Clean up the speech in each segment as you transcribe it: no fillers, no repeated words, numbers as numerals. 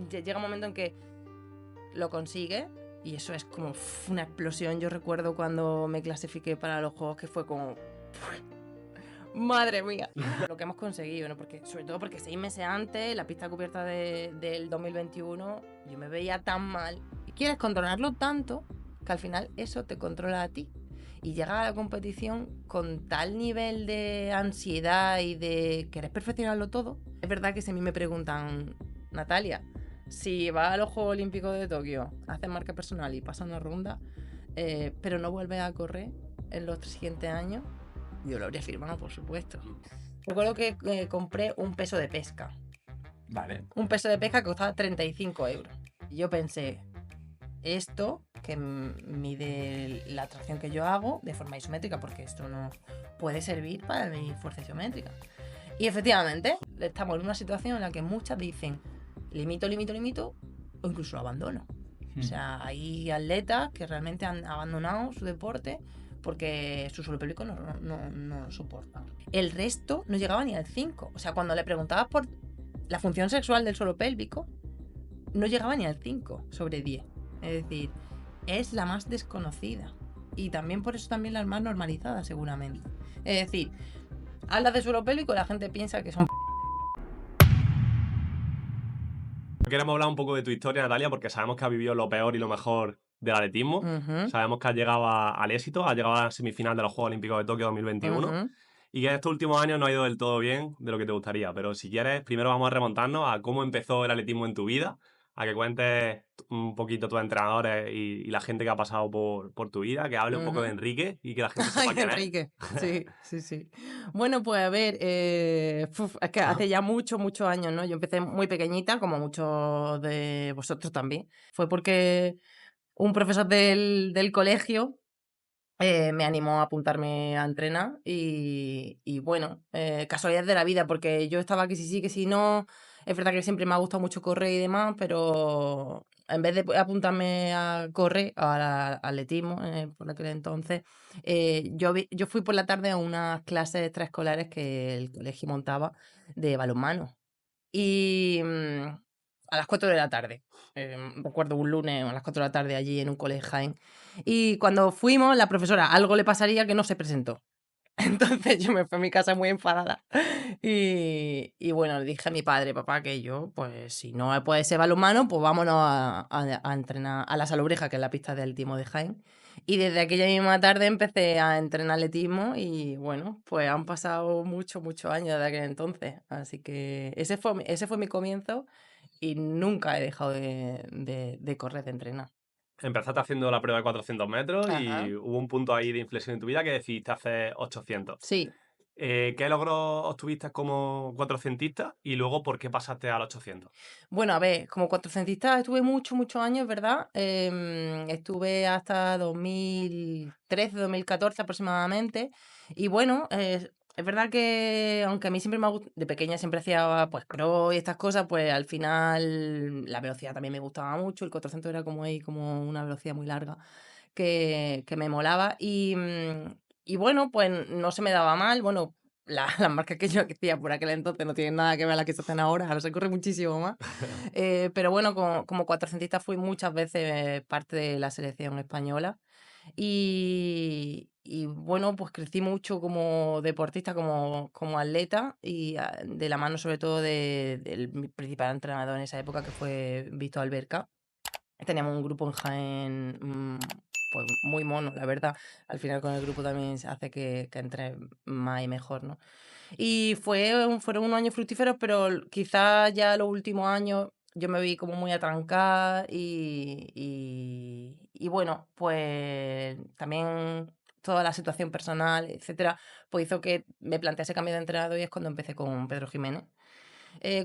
llega un momento en que lo consigue y eso es como una explosión. Yo recuerdo cuando me clasifiqué para los juegos que fue como... Madre mía, lo que hemos conseguido, ¿no? Porque, sobre todo porque 6 meses antes, la pista cubierta del 2021, yo me veía tan mal. Y quieres controlarlo tanto que al final eso te controla a ti. Y llegas a la competición con tal nivel de ansiedad y de querer perfeccionarlo todo. Es verdad que si a mí me preguntan, Natalia, si vas a los Juegos Olímpicos de Tokio, haces marca personal y pasas una ronda, pero no vuelves a correr en los siguientes años, yo lo habría firmado, por supuesto. Recuerdo que compré un peso de pesca. Vale. Un peso de pesca que costaba 35 euros. Y yo pensé, esto que mide la tracción que yo hago de forma isométrica, porque esto no puede servir para mi fuerza isométrica. Y efectivamente, estamos en una situación en la que muchas dicen, limito, o incluso lo abandono. O sea, hay atletas que realmente han abandonado su deporte porque su suelo pélvico no lo soporta. El resto no llegaba ni al 5. O sea, cuando le preguntabas por la función sexual del suelo pélvico, no llegaba ni al 5 sobre 10. Es decir, es la más desconocida. Y también por eso también la más normalizada, seguramente. Es decir, hablas de suelo pélvico y la gente piensa que son... Queremos hablar un poco de tu historia, Natalia, porque sabemos que has vivido lo peor y lo mejor del atletismo. Sabemos que has llegado al éxito, has llegado a la semifinal de los Juegos Olímpicos de Tokio 2021 y que en estos últimos años no ha ido del todo bien de lo que te gustaría. Pero si quieres, primero vamos a remontarnos a cómo empezó el atletismo en tu vida, a que cuentes un poquito tus entrenadores y la gente que ha pasado por tu vida, que hable un poco de Enrique y que la gente sepa Ay, quién es. Enrique. Sí. Bueno, pues a ver, es que hace ya muchos años, ¿no? Yo empecé muy pequeñita, como muchos de vosotros también. Fue porque un profesor del colegio me animó a apuntarme a entrenar y bueno, casualidades de la vida, porque yo estaba que sí, que sí, no. Es verdad que siempre me ha gustado mucho correr y demás, pero en vez de apuntarme a correr, al atletismo, por aquel entonces, yo fui por la tarde a unas clases extraescolares que el colegio montaba de balonmano. Y a las 4 de la tarde. Recuerdo un lunes a las 4 de la tarde allí en un colegio en Jaén. Y cuando fuimos, la profesora, algo le pasaría que no se presentó. Entonces yo me fui a mi casa muy enfadada. Y bueno, le dije a mi padre, papá, que yo, pues si no puede ser balonmano, pues vámonos a entrenar a la Salobreja, que es la pista de atletismo de Jaén. Y desde aquella misma tarde empecé a entrenar atletismo y bueno, pues han pasado muchos años desde aquel entonces. Así que ese fue mi comienzo y nunca he dejado de correr, de entrenar. Empezaste haciendo la prueba de 400 metros Ajá. y hubo un punto ahí de inflexión en tu vida que decidiste hacer 800. Sí. ¿Qué logros obtuviste como cuatrocientista y luego por qué pasaste al 800? Bueno, a ver, como cuatrocentista estuve muchos años, ¿verdad? Estuve hasta 2013, 2014 aproximadamente. Y bueno, es verdad que aunque a mí siempre me ha gustado, de pequeña siempre hacía pues cross y estas cosas, pues al final la velocidad también me gustaba mucho. El 400 era como ahí, como una velocidad muy larga que me molaba. Y bueno, pues no se me daba mal. Bueno, las marcas que yo hacía por aquel entonces no tienen nada que ver a las que se hacen ahora se corre muchísimo más. Pero bueno, como cuatrocentista fui muchas veces parte de la selección española y bueno, pues crecí mucho como deportista, como atleta y de la mano sobre todo mi principal entrenador en esa época que fue Víctor Alberca. Teníamos un grupo en Jaén, pues muy mono, la verdad. Al final con el grupo también se hace que entre más y mejor, ¿no? Y fueron unos años fructíferos, pero quizás ya los últimos años yo me vi como muy atrancada y bueno, pues también toda la situación personal, etcétera, pues hizo que me plantease cambio de entrenador y es cuando empecé con Pedro Jiménez.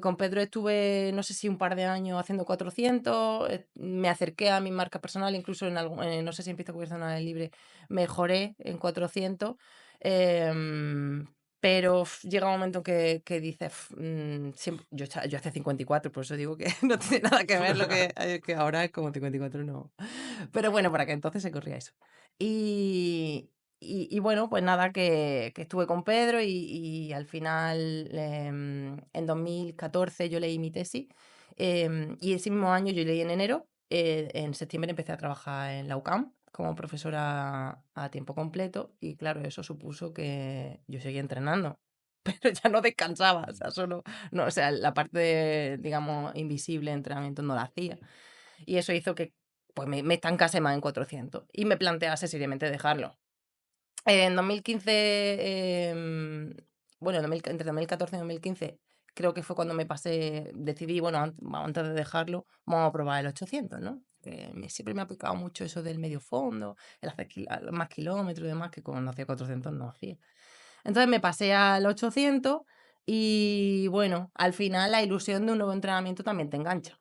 Con Pedro estuve, no sé si un par de años haciendo 400, me acerqué a mi marca personal, incluso no sé si en pista cubierta o en aire libre, mejoré en 400, pero llega un momento que dices, yo hacía 54, por eso digo que no tiene nada que ver que ahora es como 54, no. Pero bueno, para que entonces se corría eso. Y bueno, pues nada, que estuve con Pedro y al final en 2014 yo leí mi tesis Y ese mismo año, yo leí en enero, en septiembre empecé a trabajar en la UCAM como profesora a tiempo completo y claro, eso supuso que yo seguía entrenando, pero ya no descansaba, o sea, solo, no, o sea, la parte, digamos, invisible de entrenamiento no la hacía. Y eso hizo que pues me estancase más en 400 y me plantease seriamente dejarlo. En 2015, bueno, entre 2014 y 2015, creo que fue cuando me pasé, decidí, bueno, antes de dejarlo, vamos a probar el 800, ¿no? Siempre me ha picado mucho eso del medio fondo, el hacer más kilómetros y demás, que cuando hacía 400 no hacía. Entonces me pasé al 800 y bueno, al final la ilusión de un nuevo entrenamiento también te engancha.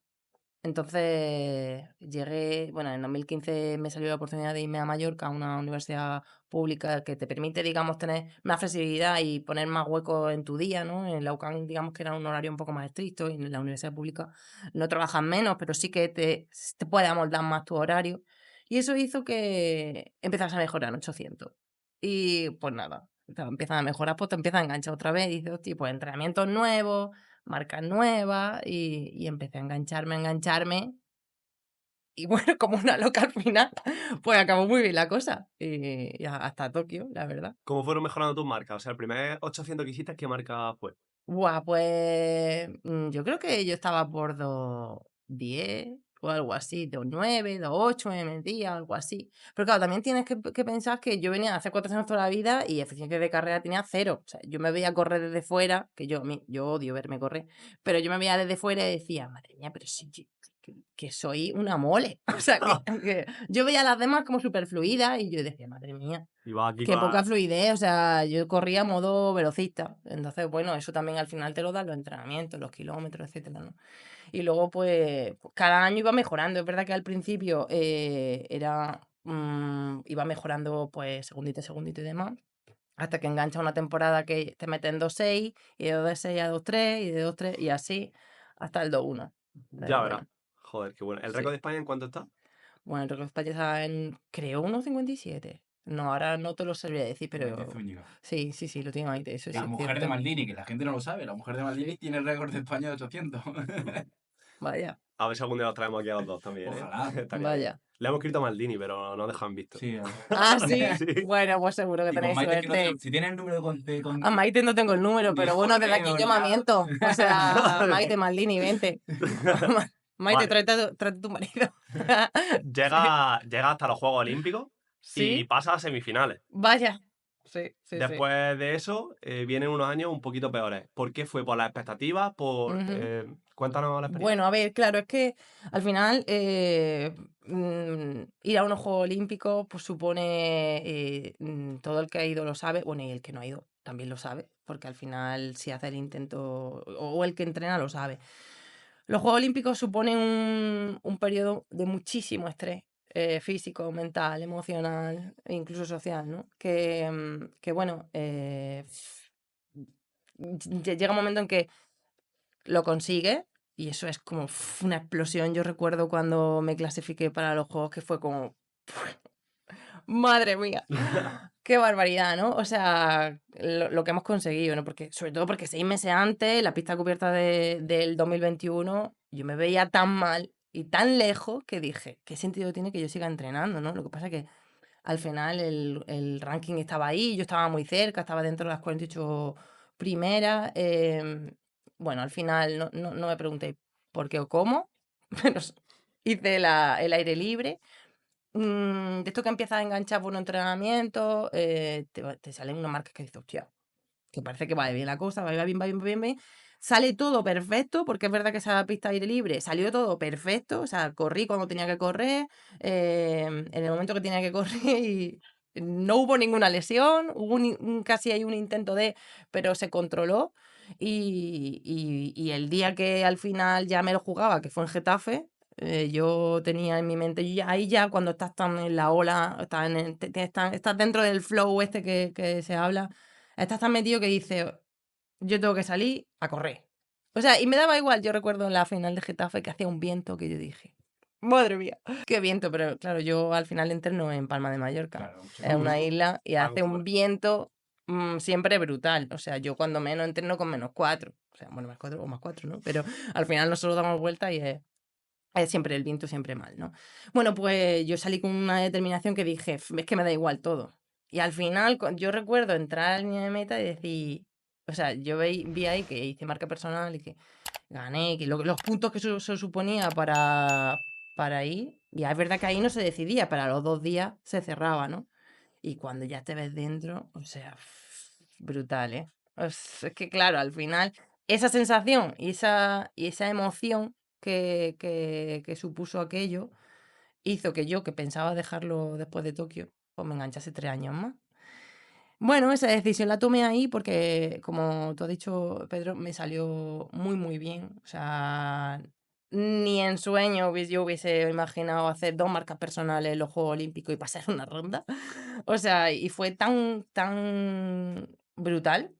Entonces llegué, bueno, en 2015 me salió la oportunidad de irme a Mallorca, a una universidad pública que te permite, digamos, tener más flexibilidad y poner más huecos en tu día, ¿no? En la UCAM, digamos que era un horario un poco más estricto y en la universidad pública no trabajas menos, pero sí que te puede amoldar más tu horario. Y eso hizo que empezase a mejorar en 800. Y pues nada, empiezan a mejorar, pues te empiezas a enganchar otra vez y dices, hostia, pues entrenamientos nuevos, marcas nuevas y empecé a engancharme. Y bueno, como una loca al final, pues acabó muy bien la cosa. Y hasta Tokio, la verdad. ¿Cómo fueron mejorando tus marcas? O sea, el primer 800 que hiciste, ¿qué marca fue? Buah, pues yo creo que yo estaba por 2:10 o algo así, 2:9, 2:8 me metía, algo así. Pero claro, también tienes que pensar que yo venía a hacer 400 toda la vida y eficiencia de carrera tenía cero. O sea, yo me veía correr desde fuera, que yo odio verme correr, pero yo me veía desde fuera y decía, madre mía, pero sí, que soy una mole. O sea, que yo veía a las demás como súper fluidas y yo decía, madre mía. Y vas aquí Qué con poca fluidez, o sea, yo corría a modo velocista. Entonces, bueno, eso también al final te lo dan los entrenamientos, los kilómetros, etcétera, ¿no? Y luego, pues, cada año iba mejorando. Es verdad que al principio iba mejorando, pues, segundito y demás. Hasta que engancha una temporada que te meten 2:6, y de 2:6 a 2:3, y de 2:3, y así, hasta el 2:1. Ya verás. Bueno, Joder, qué bueno. ¿El récord sí. de España en cuánto está? Bueno, el récord de España está en, creo, 1:57. No, ahora no te lo sabría decir, Maite pero Zúñiga. sí, lo tiene Maite, eso sí La es mujer de cierto. Maldini, que la gente no lo sabe. La mujer de Maldini tiene el récord de España de 800. Vaya, A ver si algún día los traemos aquí a los dos también, ¿eh? Ojalá. Estaría bien. vaya. Le hemos escrito a Maldini, pero no dejan visto. Sí. Ah, sí. Sí. Bueno, pues seguro que Y con tenéis Maite es que no suerte. si tienes el número A Maite no tengo el número, ni pero bueno, desde aquí correo, ni nada. llamamiento. O sea, Maite Maldini, vente. Maite, Vale. tráete a tu marido. Sí. Llega hasta los Juegos Olímpicos y ¿Sí? pasa a semifinales. Vaya. Sí. Después de eso, vienen unos años un poquito peores. ¿Por qué fue? ¿Por las expectativas? Ujú. Cuéntanos la experiencia. Bueno, a ver, claro, es que al final ir a unos Juegos Olímpicos pues supone, todo el que ha ido lo sabe, bueno, y el que no ha ido también lo sabe, porque al final si hace el intento, o el que entrena lo sabe. Los Juegos Olímpicos suponen un periodo de muchísimo estrés, físico, mental, emocional e incluso social, ¿no? Que bueno, llega un momento en que lo consigue y eso es como una explosión. Yo recuerdo cuando me clasifiqué para los juegos que fue como, madre mía, qué barbaridad, ¿no? O sea, lo que hemos conseguido, ¿no? Porque, sobre todo porque 6 meses antes, la pista cubierta del 2021, yo me veía tan mal y tan lejos que dije, ¿qué sentido tiene que yo siga entrenando, ¿no? Lo que pasa es que al final el ranking estaba ahí, yo estaba muy cerca, estaba dentro de las 48 primeras. Bueno, al final no me pregunté por qué o cómo, pero hice el aire libre. De esto que empiezas a enganchar por un entrenamiento, te salen unas marcas que dices, hostia, que parece que va bien la cosa, va bien, va bien, va bien, va bien. Sale todo perfecto, porque es verdad que esa pista aire libre salió todo perfecto, o sea, corrí cuando tenía que correr, en el momento que tenía que correr y no hubo ninguna lesión, hubo casi hay un intento pero se controló y el día que al final ya me lo jugaba, que fue en Getafe, yo tenía en mi mente, ahí ya cuando estás tan en la ola, estás dentro del flow este que se habla, estás tan metido que dices, yo tengo que salir a correr. O sea, y me daba igual, yo recuerdo en la final de Getafe que hacía un viento que yo dije, madre mía, qué viento, pero claro, yo al final entreno en Palma de Mallorca, Claro, mucho es una calor. isla y hace un viento siempre brutal. O sea, yo cuando menos entreno con -4. O sea, bueno, -4 o +4, ¿no? Pero al final nosotros damos vueltas y es siempre el viento, siempre mal, ¿no? Bueno, pues yo salí con una determinación que dije, es que me da igual todo. Y al final, yo recuerdo entrar a la línea de meta y decir, o sea, yo vi ahí que hice marca personal y que gané, que los puntos que se suponía para ir, y es verdad que ahí no se decidía, para los 2 días se cerraba, ¿no? Y cuando ya te ves dentro, o sea, brutal, ¿eh? Es que claro, al final, esa sensación y esa emoción que supuso aquello, hizo que yo, que pensaba dejarlo después de Tokio, pues me enganchase 3 años más. Bueno, esa decisión la tomé ahí porque, como tú has dicho, Pedro, me salió muy, muy bien. O sea, ni en sueño yo hubiese imaginado hacer 2 marcas personales en los Juegos Olímpicos y pasar una ronda. O sea, y fue tan, tan brutal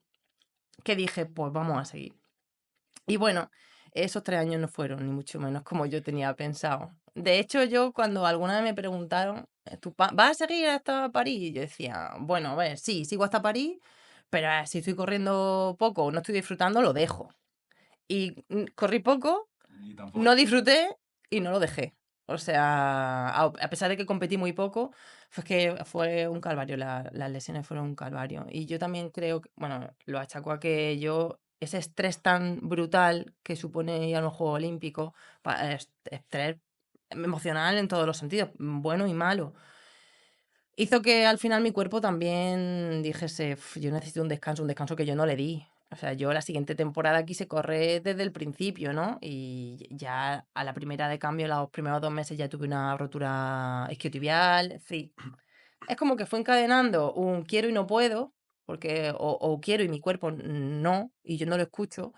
que dije, pues vamos a seguir. Y bueno, esos 3 años no fueron ni mucho menos como yo tenía pensado. De hecho, yo cuando alguna vez me preguntaron, ¿tú vas a seguir hasta París? Y yo decía, bueno, a ver, sí, sigo hasta París, pero si estoy corriendo poco o no estoy disfrutando, lo dejo. Y corrí poco, Y tampoco. no disfruté y no lo dejé. O sea, a pesar de que competí muy poco, fue un calvario, las lesiones fueron un calvario. Y yo también creo que, bueno, lo achaco a que yo, ese estrés tan brutal que supone ir a los Juegos Olímpicos, estrés emocional en todos los sentidos, bueno y malo, hizo que al final mi cuerpo también dijese, yo necesito un descanso que yo no le di. O sea, yo la siguiente temporada quise correr desde el principio, ¿no? Y ya a la primera de cambio, los primeros 2 meses ya tuve una rotura isquiotibial, en fin. Es como que fue encadenando un quiero y no puedo, porque o quiero y mi cuerpo no, y yo no lo escucho,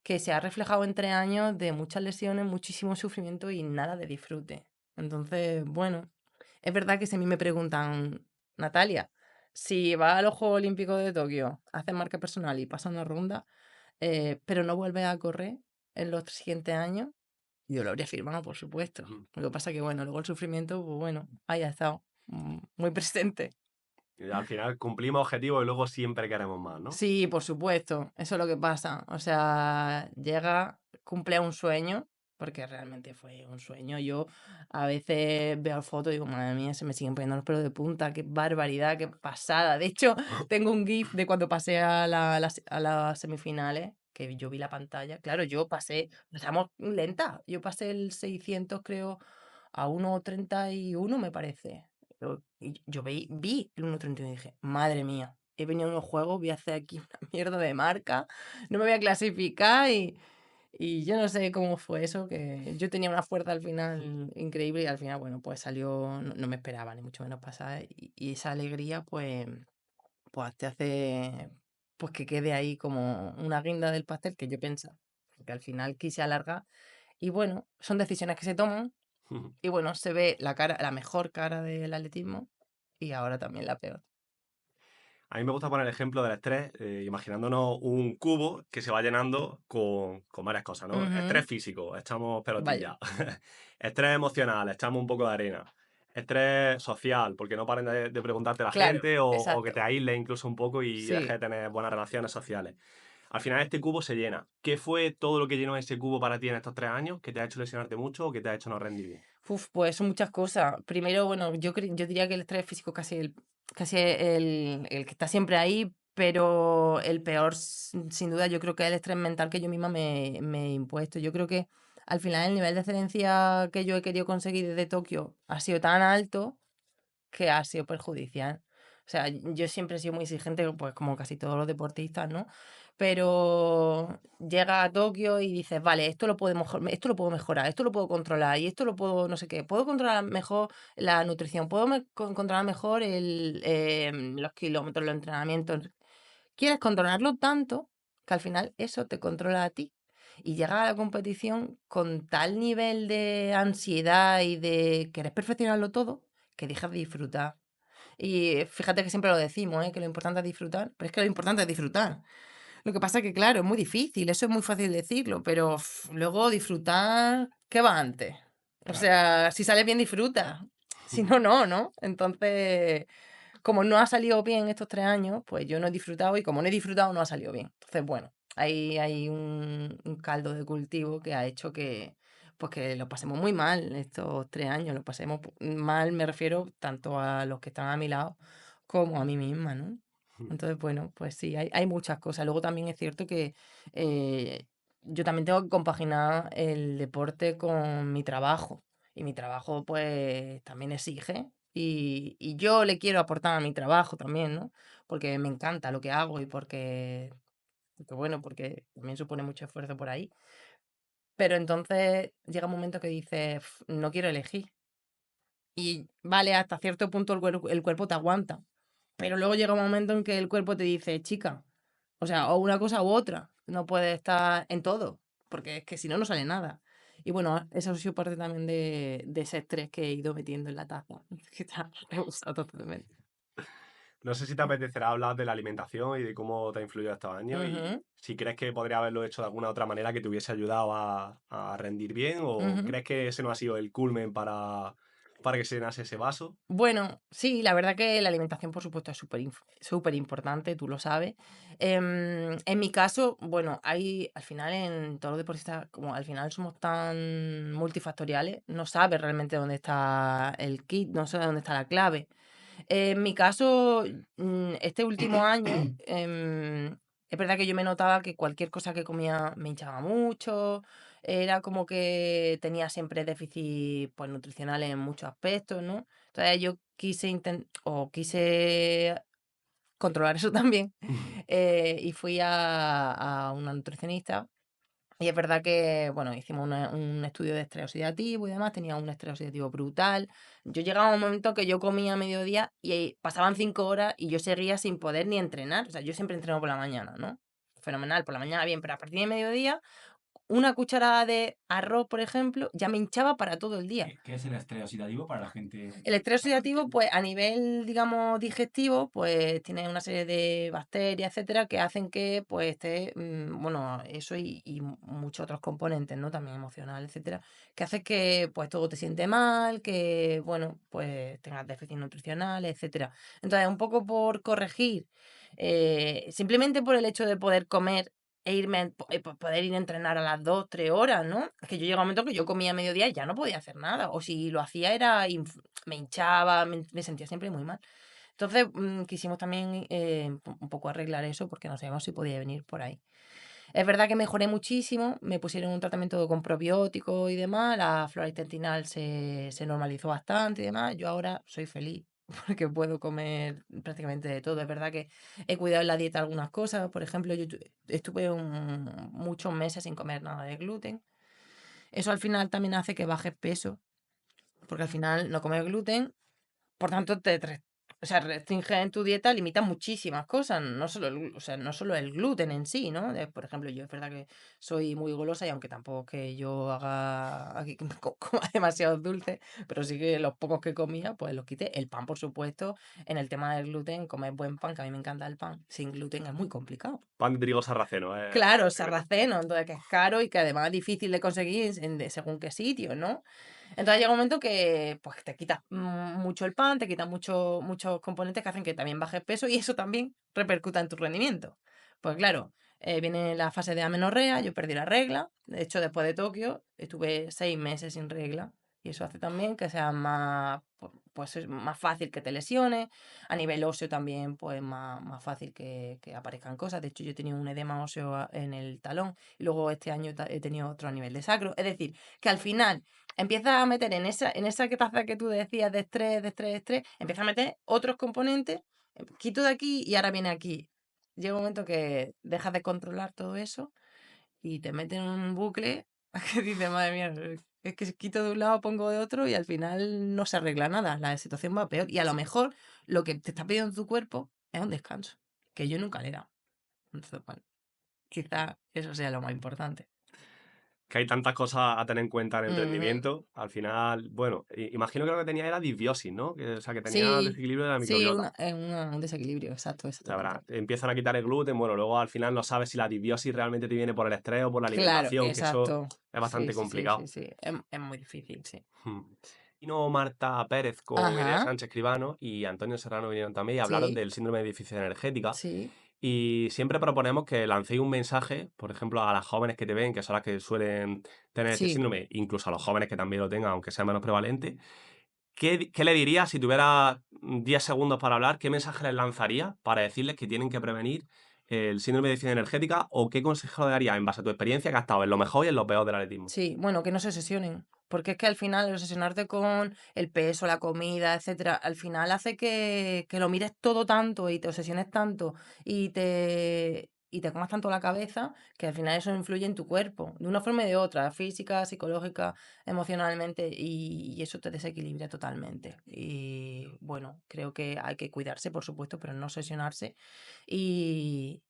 que se ha reflejado en 3 años de muchas lesiones, muchísimo sufrimiento y nada de disfrute. Entonces, bueno, es verdad que si a mí me preguntan, Natalia, si vas a los Juegos Olímpicos de Tokio, haces marca personal y pasas una ronda, pero no vuelves a correr en los siguientes años, yo lo habría firmado, por supuesto. Lo que pasa que, bueno, luego el sufrimiento, pues bueno, ahí ha estado, muy presente. Y al final cumplimos objetivos y luego siempre queremos más, ¿no? Sí, por supuesto, eso es lo que pasa. O sea, cumple un sueño, porque realmente fue un sueño. Yo a veces veo fotos y digo, madre mía, se me siguen poniendo los pelos de punta, qué barbaridad, qué pasada. De hecho, tengo un GIF de cuando pasé a las semifinales, que yo vi la pantalla. Claro, yo pasé, estamos lentas, yo pasé el 600, creo, a 1:31, me parece. Y yo vi el 1:31 y dije, madre mía, he venido a unos juegos, voy a hacer aquí una mierda de marca, no me voy a clasificar y yo no sé cómo fue eso, que yo tenía una fuerza al final increíble y al final, bueno, pues salió, no me esperaba ni mucho menos pasar y esa alegría pues te hace pues que quede ahí como una guinda del pastel que yo pensaba, porque al final quise alargar y bueno, son decisiones que se toman y bueno, se ve la mejor cara del atletismo y ahora también la peor. A mí me gusta poner el ejemplo del estrés, imaginándonos un cubo que se va llenando con varias cosas, ¿no? Ujú. Estrés físico, echamos Vaya. pelotilla. Estrés emocional, echamos un poco de arena. Estrés social, porque no paren de preguntarte la Claro, gente o que exacto. te aísles incluso un poco y dejes Sí. de tener buenas relaciones sociales. Al final este cubo se llena. ¿Qué fue todo lo que llenó ese cubo para ti en estos 3 años? ¿Que te ha hecho lesionarte mucho o que te ha hecho no rendir bien? Pues son muchas cosas. Primero, bueno, yo diría que el estrés físico casi el que está siempre ahí, pero el peor, sin duda, yo creo que es el estrés mental que yo misma me he impuesto. Yo creo que al final el nivel de excelencia que yo he querido conseguir desde Tokio ha sido tan alto que ha sido perjudicial. O sea, yo siempre he sido muy exigente, pues como casi todos los deportistas, ¿no? Pero llega a Tokio y dices, vale, esto lo puedo mejorar, esto lo puedo controlar y esto lo puedo, no sé qué, puedo controlar mejor la nutrición, puedo controlar mejor los kilómetros, los entrenamientos. Quieres controlarlo tanto que al final eso te controla a ti. Y llegas a la competición con tal nivel de ansiedad y de querer perfeccionarlo todo que dejas de disfrutar. Y fíjate que siempre lo decimos, ¿eh? Que lo importante es disfrutar, pero es que lo importante es disfrutar. Lo que pasa es que, claro, es muy difícil, eso es muy fácil decirlo, pero luego disfrutar, ¿qué va antes? O Claro. sea, si sale bien, disfruta. Si no, no, ¿no? Entonces, como no ha salido bien estos 3 años, pues yo no he disfrutado y como no he disfrutado no ha salido bien. Entonces, bueno, ahí hay un caldo de cultivo que ha hecho que, pues que lo pasemos muy mal estos 3 años, lo pasemos mal, me refiero tanto a los que están a mi lado como a mí misma, ¿no? Entonces, bueno, pues sí, hay muchas cosas. Luego también es cierto que eh, yo también tengo que compaginar el deporte con mi trabajo. Y mi trabajo, pues, también exige. Y yo le quiero aportar a mi trabajo también, ¿no? Porque me encanta lo que hago y porque bueno, porque también supone mucho esfuerzo por ahí. Pero entonces llega un momento que dices, no quiero elegir. Y vale, hasta cierto punto el cuerpo te aguanta. Pero luego llega un momento en que el cuerpo te dice, chica, o sea, o una cosa u otra, no puedes estar en todo, porque es que si no, no sale nada. Y bueno, eso ha sido parte también de ese estrés que he ido metiendo en la taza, que está rehusado totalmente. No sé si te apetecerá hablar de la alimentación y de cómo te ha influido estos años y si crees que podría haberlo hecho de alguna otra manera que te hubiese ayudado a rendir bien o crees que ese no ha sido el culmen para que se llenase ese vaso. Bueno, sí, la verdad que la alimentación, por supuesto, es súper importante, tú lo sabes. En mi caso, bueno, hay, al final en todos los deportistas, como al final somos tan multifactoriales, no sabes realmente dónde está el kit, no sabes dónde está la clave. En mi caso, este último año, es verdad que yo me notaba que cualquier cosa que comía me hinchaba mucho, era como que tenía siempre déficit pues, nutricional en muchos aspectos, ¿no? Entonces yo quise controlar eso también y fui a una nutricionista y es verdad que, bueno, hicimos un estudio de estrés oxidativo y demás, tenía un estrés oxidativo brutal. Yo llegaba a un momento que yo comía a mediodía y pasaban 5 horas y yo seguía sin poder ni entrenar. O sea, yo siempre entreno por la mañana, ¿no? Fenomenal, por la mañana bien, pero a partir de mediodía, una cucharada de arroz, por ejemplo, ya me hinchaba para todo el día. ¿Qué es el estrés oxidativo para la gente? El estrés oxidativo, pues a nivel, digamos, digestivo, pues tiene una serie de bacterias, etcétera, que hacen que, pues, esté, bueno, eso y muchos otros componentes, ¿no? También emocional, etcétera, que hace que, pues, todo te siente mal, que, bueno, pues, tengas déficit nutricional, etcétera. Entonces, un poco por corregir, simplemente por el hecho de poder comer e irme, poder ir a entrenar a las 2 3 horas, ¿no? Es que yo llegaba a un momento que yo comía a mediodía y ya no podía hacer nada, o si lo hacía era me hinchaba, me sentía siempre muy mal. Entonces, quisimos también un poco arreglar eso porque no sabíamos si podía venir por ahí. Es verdad que mejoré muchísimo, me pusieron un tratamiento con probióticos y demás, la flora intestinal se normalizó bastante y demás. Yo ahora soy feliz porque puedo comer prácticamente de todo. Es verdad que he cuidado en la dieta algunas cosas. Por ejemplo, yo estuve muchos meses sin comer nada de gluten. Eso al final también hace que bajes peso, porque al final no comer gluten, por tanto, o sea, restringe en tu dieta, limita muchísimas cosas, no solo o sea, no solo el gluten en sí, ¿no? Por ejemplo, yo es verdad que soy muy golosa y aunque tampoco es que yo haga aquí coma demasiado dulce, pero sí que los pocos que comía, pues los quité. El pan, por supuesto, en el tema del gluten, comer buen pan, que a mí me encanta el pan, sin gluten es muy complicado. Pan de trigo sarraceno, Claro, tremendo. sarraceno, entonces que es caro y que además es difícil de conseguir según qué sitio, ¿no? Entonces llega un momento que pues te quitas mucho el pan, te quitas muchos componentes que hacen que también bajes peso y eso también repercuta en tu rendimiento. Pues claro, viene la fase de amenorrea, yo perdí la regla, de hecho después de Tokio estuve 6 meses sin regla y eso hace también que sea más, pues es más fácil que te lesiones, a nivel óseo también pues más fácil que aparezcan cosas, de hecho yo he tenido un edema óseo en el talón y luego este año he tenido otro a nivel de sacro, es decir, que al final empiezas a meter en esa taza que tú decías de estrés, de estrés, empiezas a meter otros componentes, quito de aquí y ahora viene aquí. Llega un momento que dejas de controlar todo eso y te metes en un bucle que dices, madre mía, es que si quito de un lado, pongo de otro y al final no se arregla nada, la situación va peor. Y a lo mejor lo que te está pidiendo tu cuerpo es un descanso, que yo nunca le he dado. Entonces, bueno, quizá eso sea lo más importante. Que hay tantas cosas a tener en cuenta en el Ujú. rendimiento. Al final, bueno, imagino que lo que tenía era disbiosis, ¿no? O sea, que tenía Sí, desequilibrio de la sí, microbiota. un desequilibrio, exacto, La verdad, exactamente. te empiezan a quitar el gluten, bueno, luego al final no sabes si la disbiosis realmente te viene por el estrés o por la Claro, alimentación, que eso exacto. es Sí, bastante sí, sí, sí, complicado. sí. Es muy difícil, sí. Hmm. Vino Marta Pérez con Irene Ajá, Sánchez Escribano y Antonio Serrano vinieron también y hablaron sí, del síndrome de deficiencia energética. sí, Y siempre proponemos que lancéis un mensaje, por ejemplo, a las jóvenes que te ven, que son las que suelen tener este sí. síndrome, incluso a los jóvenes que también lo tengan, aunque sea menos prevalente. ¿Qué le dirías si tuviera 10 segundos para hablar? ¿Qué mensaje les lanzaría para decirles que tienen que prevenir el síndrome de deficiencia energética? ¿O qué consejo le darías en base a tu experiencia que has estado en lo mejor y en lo peor del atletismo? Sí, bueno, que no se obsesionen, porque es que al final el obsesionarte con el peso, la comida, etcétera, al final hace que lo mires todo tanto y te obsesiones tanto y te comas tanto la cabeza que al final eso influye en tu cuerpo, de una forma y de otra, física, psicológica, emocionalmente, y eso te desequilibra totalmente. Y bueno, creo que hay que cuidarse, por supuesto, pero no obsesionarse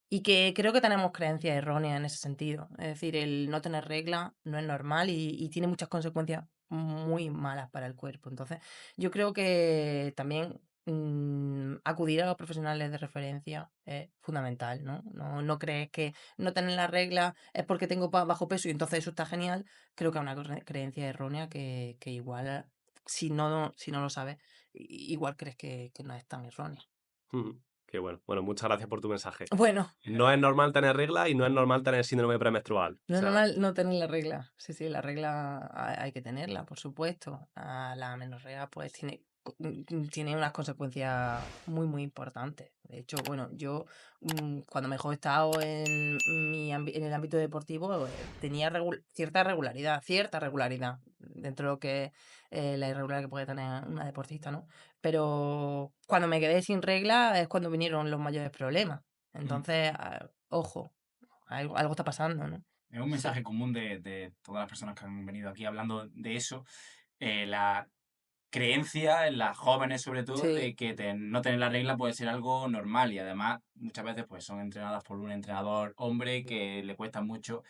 y que creo que tenemos creencias erróneas en ese sentido. Es decir, el no tener regla no es normal y tiene muchas consecuencias muy malas para el cuerpo. Entonces, yo creo que también acudir a los profesionales de referencia es fundamental, ¿no? No crees que no tener la regla es porque tengo bajo peso y entonces eso está genial. Creo que es una creencia errónea que igual, si no lo sabes, igual crees que no es tan errónea. Ujú. Qué bueno. Bueno, muchas gracias por tu mensaje. Bueno. No es normal tener regla y no es normal tener síndrome premenstrual. O No es sea, normal no tener la regla. Sí, sí, la regla hay que tenerla, por supuesto. La amenorrea, pues, tiene unas consecuencias muy, muy importantes. De hecho, bueno, yo cuando mejor he estado en el ámbito deportivo, tenía cierta regularidad, dentro de lo que la irregularidad que puede tener una deportista, ¿no? Pero cuando me quedé sin regla es cuando vinieron los mayores problemas. Mm. Entonces, ojo, algo está pasando, ¿no? Es un Sí, mensaje común de todas las personas que han venido aquí hablando de eso. La creencia en las jóvenes, sobre todo, sí, de que no tener la regla puede ser algo normal y además muchas veces pues son entrenadas por un entrenador hombre que le cuesta mucho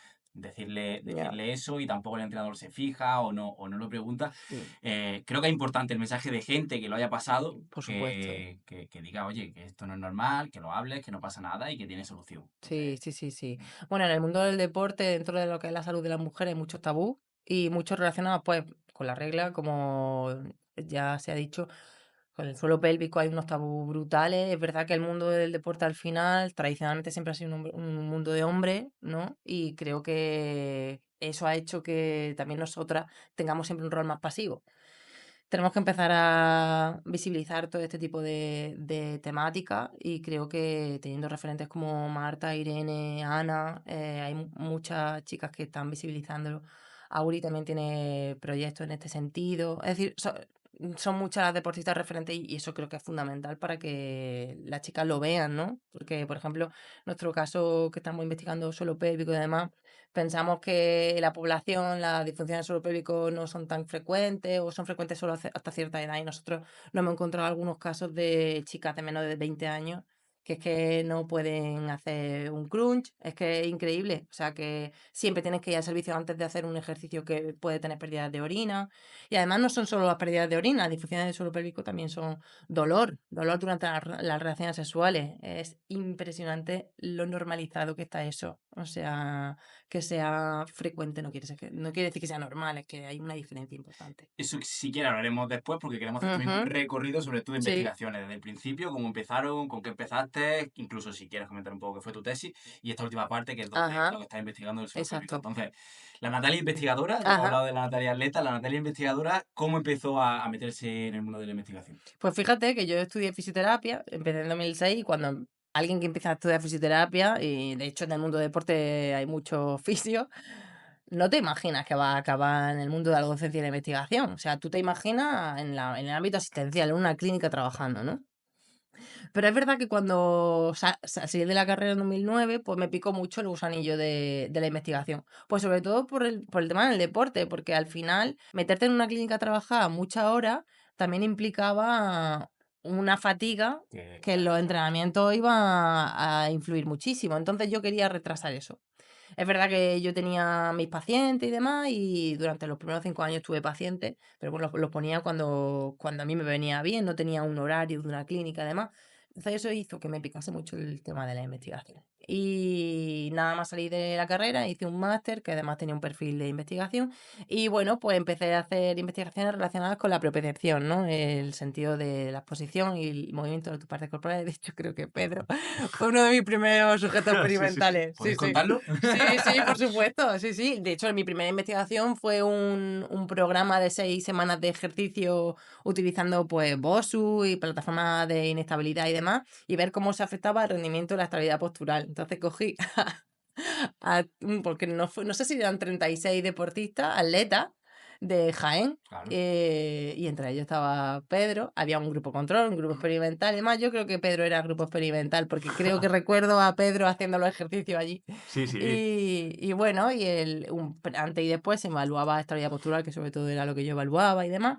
ya, decirle eso y tampoco el entrenador se fija o no lo pregunta. sí, Creo que es importante el mensaje de gente que lo haya pasado, por supuesto. que diga, oye, que esto no es normal, que lo hables, que no pasa nada y que tiene solución. Sí, Entonces, sí, sí, sí. Bueno, en el mundo del deporte, dentro de lo que es la salud de las mujeres, hay muchos tabú y muchos relacionados, pues, con la regla, como ya se ha dicho, con el suelo pélvico hay unos tabús brutales. Es verdad que el mundo del deporte al final, tradicionalmente siempre ha sido un mundo de hombres, ¿no? Y creo que eso ha hecho que también nosotras tengamos siempre un rol más pasivo. Tenemos que empezar a visibilizar todo este tipo de temáticas y creo que teniendo referentes como Marta, Irene, Ana, hay muchas chicas que están visibilizándolo. Auri también tiene proyectos en este sentido. Es decir, son muchas las deportistas referentes y eso creo que es fundamental para que las chicas lo vean, ¿no? Porque, por ejemplo, nuestro caso que estamos investigando suelo pélvico y demás, pensamos que en la población las disfunciones del suelo pélvico no son tan frecuentes o son frecuentes solo hasta cierta edad y nosotros nos hemos encontrado algunos casos de chicas de menos de 20 años que es que no pueden hacer un crunch, es que es increíble, o sea que siempre tienes que ir al servicio antes de hacer un ejercicio que puede tener pérdidas de orina y además no son solo las pérdidas de orina, las disfunciones del suelo pélvico también son dolor durante las relaciones sexuales, es impresionante lo normalizado que está eso, o sea que sea frecuente no quiere decir que sea normal, es que hay una diferencia importante. eso si quieres hablaremos después porque queremos hacer también un Ujú, recorrido sobre tus sí, investigaciones, desde el principio, cómo empezaron, con qué empezaste, incluso si quieres comentar un poco qué fue tu tesis y esta última parte que es donde ajá, lo que estás investigando del suelo pélvico. exacto. Entonces, la Natalia investigadora, hemos Ajá. hablado de la Natalia atleta, la Natalia investigadora, ¿cómo empezó a meterse en el mundo de la investigación? Pues fíjate que yo estudié fisioterapia, empecé en 2006 y cuando alguien que empieza a estudiar fisioterapia, y de hecho en el mundo del deporte hay muchos fisios, no te imaginas que va a acabar en el mundo de la docencia y la investigación. O sea, tú te imaginas en el ámbito asistencial, en una clínica trabajando, ¿no? Pero es verdad que cuando salí de la carrera en 2009, pues me picó mucho el gusanillo de la investigación. Pues sobre todo por el tema del deporte, porque al final meterte en una clínica a trabajar muchas horas también implicaba una fatiga que en los entrenamientos iba a influir muchísimo. Entonces yo quería retrasar eso. Es verdad que yo tenía mis pacientes y demás, y durante los primeros 5 años tuve pacientes, pero bueno, los ponía cuando a mí me venía bien, no tenía un horario de una clínica además. Entonces eso hizo que me picase mucho el tema de la investigación. Y nada más salí de la carrera, hice un máster que además tenía un perfil de investigación y bueno, pues empecé a hacer investigaciones relacionadas con la propiocepción, ¿no? El sentido de la exposición y el movimiento de tus partes corporales. De hecho, creo que Pedro fue uno de mis primeros sujetos Sí, sí, sí. experimentales. Sí, ¿Podéis sí. contarlo? Sí, por supuesto, sí, sí. De hecho, mi primera investigación fue un programa de 6 semanas de ejercicio utilizando pues BOSU y plataformas de inestabilidad y demás, y ver cómo se afectaba el rendimiento y la estabilidad postural. Entonces cogí porque no sé si eran 36 deportistas, atletas de Jaén, Claro. y entre ellos estaba Pedro, había un grupo control, un grupo experimental, y además yo creo que Pedro era grupo experimental, porque creo que recuerdo a Pedro haciendo los ejercicios allí. Sí, sí. Y bueno, antes y después se evaluaba estabilidad postural, que sobre todo era lo que yo evaluaba y demás.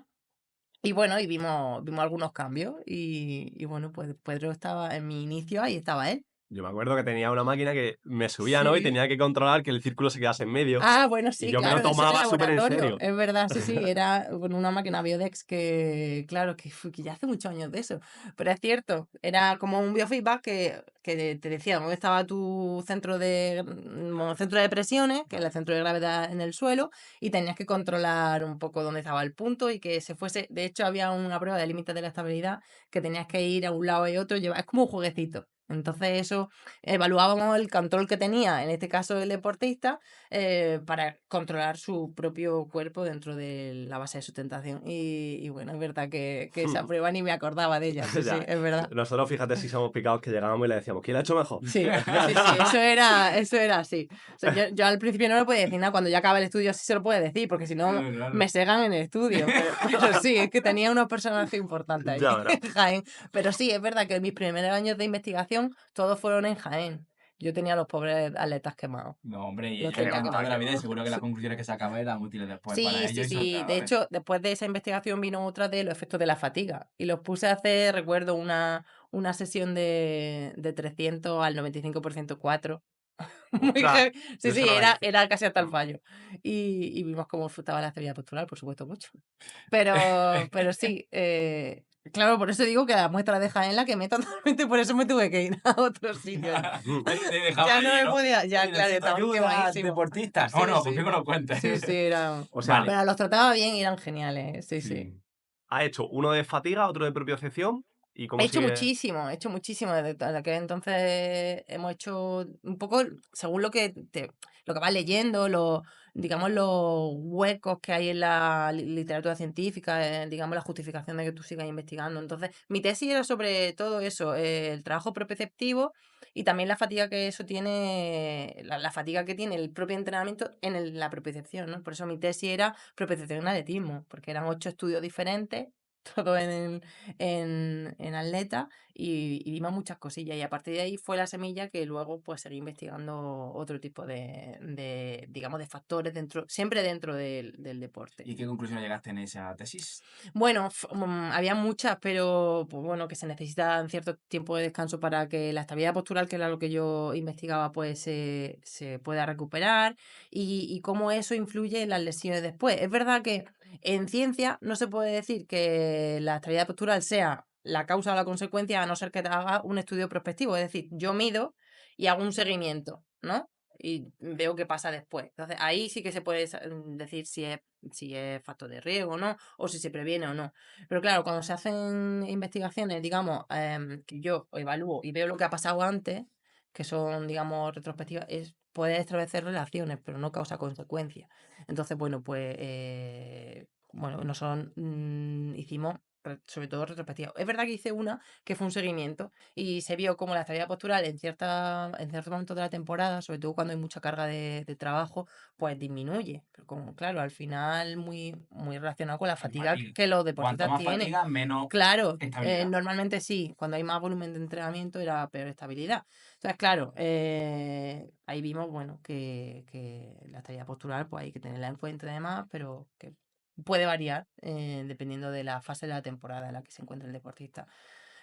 Y bueno, y vimos algunos cambios, y bueno, pues Pedro estaba en mi inicio, ahí estaba él. Yo me acuerdo que tenía una máquina que me subía, ¿no? Y Sí. tenía que controlar que el círculo se quedase en medio. Bueno, Y sí, yo me lo claro, eso era tomaba súper en laboratorio, serio. es verdad, sí, era con una máquina Biodex que, claro, que ya hace muchos años de eso, pero es cierto, era como un biofeedback que te decía dónde estaba tu centro de presiones, que es el centro de gravedad en el suelo, y tenías que controlar un poco dónde estaba el punto y que se fuese, de hecho había una prueba de límites de la estabilidad que tenías que ir a un lado y otro, es como un jueguecito. Entonces eso, evaluábamos el control que tenía, en este caso el deportista, para controlar su propio cuerpo dentro de la base de sustentación. Y bueno, es verdad que esa prueba ni me acordaba de ella, sí, Ya. es verdad. Nosotros, fíjate si somos picados que llegábamos y le decíamos, ¿quién lo ha hecho mejor? Sí, eso era así. O sea, yo al principio no le podía decir nada, cuando ya acaba el estudio sí se lo puede decir, porque si no Claro. me segan en el estudio. Pero sí, es que tenía unos personajes importantes ahí Ya verás. en Jaén. Pero sí, es verdad que mis primeros años de investigación todos fueron en Jaén. Yo tenía a los pobres atletas quemados. No, hombre, y Los ellos tenía encantados de la quemados. vida y seguro que las conclusiones que sacaban eran útiles después para Sí, sí, ellos y sobre sí. De entrenadores. hecho, después de esa investigación vino otra de los efectos de la fatiga. Y los puse a hacer, recuerdo, una sesión de 300 al 95% 4. Muy Ostras, heavy. Sí, eso sí, no la hice. era casi hasta el fallo. Y vimos cómo afectaba la estabilidad postural, por supuesto, mucho. Pero sí, claro, por eso digo que la muestra de Jaén la quemé totalmente, por eso me tuve que ir a otro sitio. Te dejaba Ya no allí, me ¿no? podía, ya Oye, claro, necesito estaban ayuda, quemadísimos. deportistas. Sí, No, sí. conmigo no cuentes. Sí, eran. O sea, Pero los trataba bien y eran geniales, sí, sí. ha hecho uno de fatiga, otro de propiocepción. ¿Y He cómo hecho sigue? muchísimo, he hecho muchísimo. Desde aquel entonces hemos hecho un poco según lo que vas leyendo, digamos, los huecos que hay en la literatura científica, digamos, la justificación de que tú sigas investigando. Entonces, mi tesis era sobre todo eso, el trabajo propioceptivo y también la fatiga que eso tiene, la fatiga que tiene el propio entrenamiento en la propiocepción, ¿no? Por eso mi tesis era propiocepción en atletismo, porque eran 8 estudios diferentes, todo en atleta y vimos muchas cosillas y a partir de ahí fue la semilla que luego pues seguí investigando otro tipo digamos, de factores siempre dentro del deporte. ¿Y qué conclusión llegaste en esa tesis? Bueno, había muchas, pero pues bueno, que se necesita un cierto tiempo de descanso para que la estabilidad postural, que era lo que yo investigaba, pues se pueda recuperar y cómo eso influye en las lesiones después. Es verdad que en ciencia no se puede decir que la estabilidad postural sea la causa o la consecuencia, a no ser que te haga un estudio prospectivo. Es decir, yo mido y hago un seguimiento, ¿no? Y veo qué pasa después. Entonces, ahí sí que se puede decir si es factor de riesgo o no, o si se previene o no. Pero claro, cuando se hacen investigaciones, digamos, que yo evalúo y veo lo que ha pasado antes, que son, digamos, retrospectivas, puede establecer relaciones, pero no causa consecuencias. Entonces, bueno, pues, bueno, nosotros hicimos sobre todo retrospectivas. Es verdad que hice una que fue un seguimiento y se vio como la estabilidad postural en ciertos momentos de la temporada, sobre todo cuando hay mucha carga de trabajo, pues disminuye. Pero como, claro, al final muy, muy relacionado con la fatiga Fatiga. que los Cuanto deportistas más tienen. fatiga, menos Claro, estabilidad. normalmente sí, cuando hay más volumen de entrenamiento era peor estabilidad. Entonces, claro, ahí vimos, bueno, que la estabilidad postural pues hay que tenerla en cuenta y demás, pero que puede variar dependiendo de la fase de la temporada en la que se encuentra el deportista.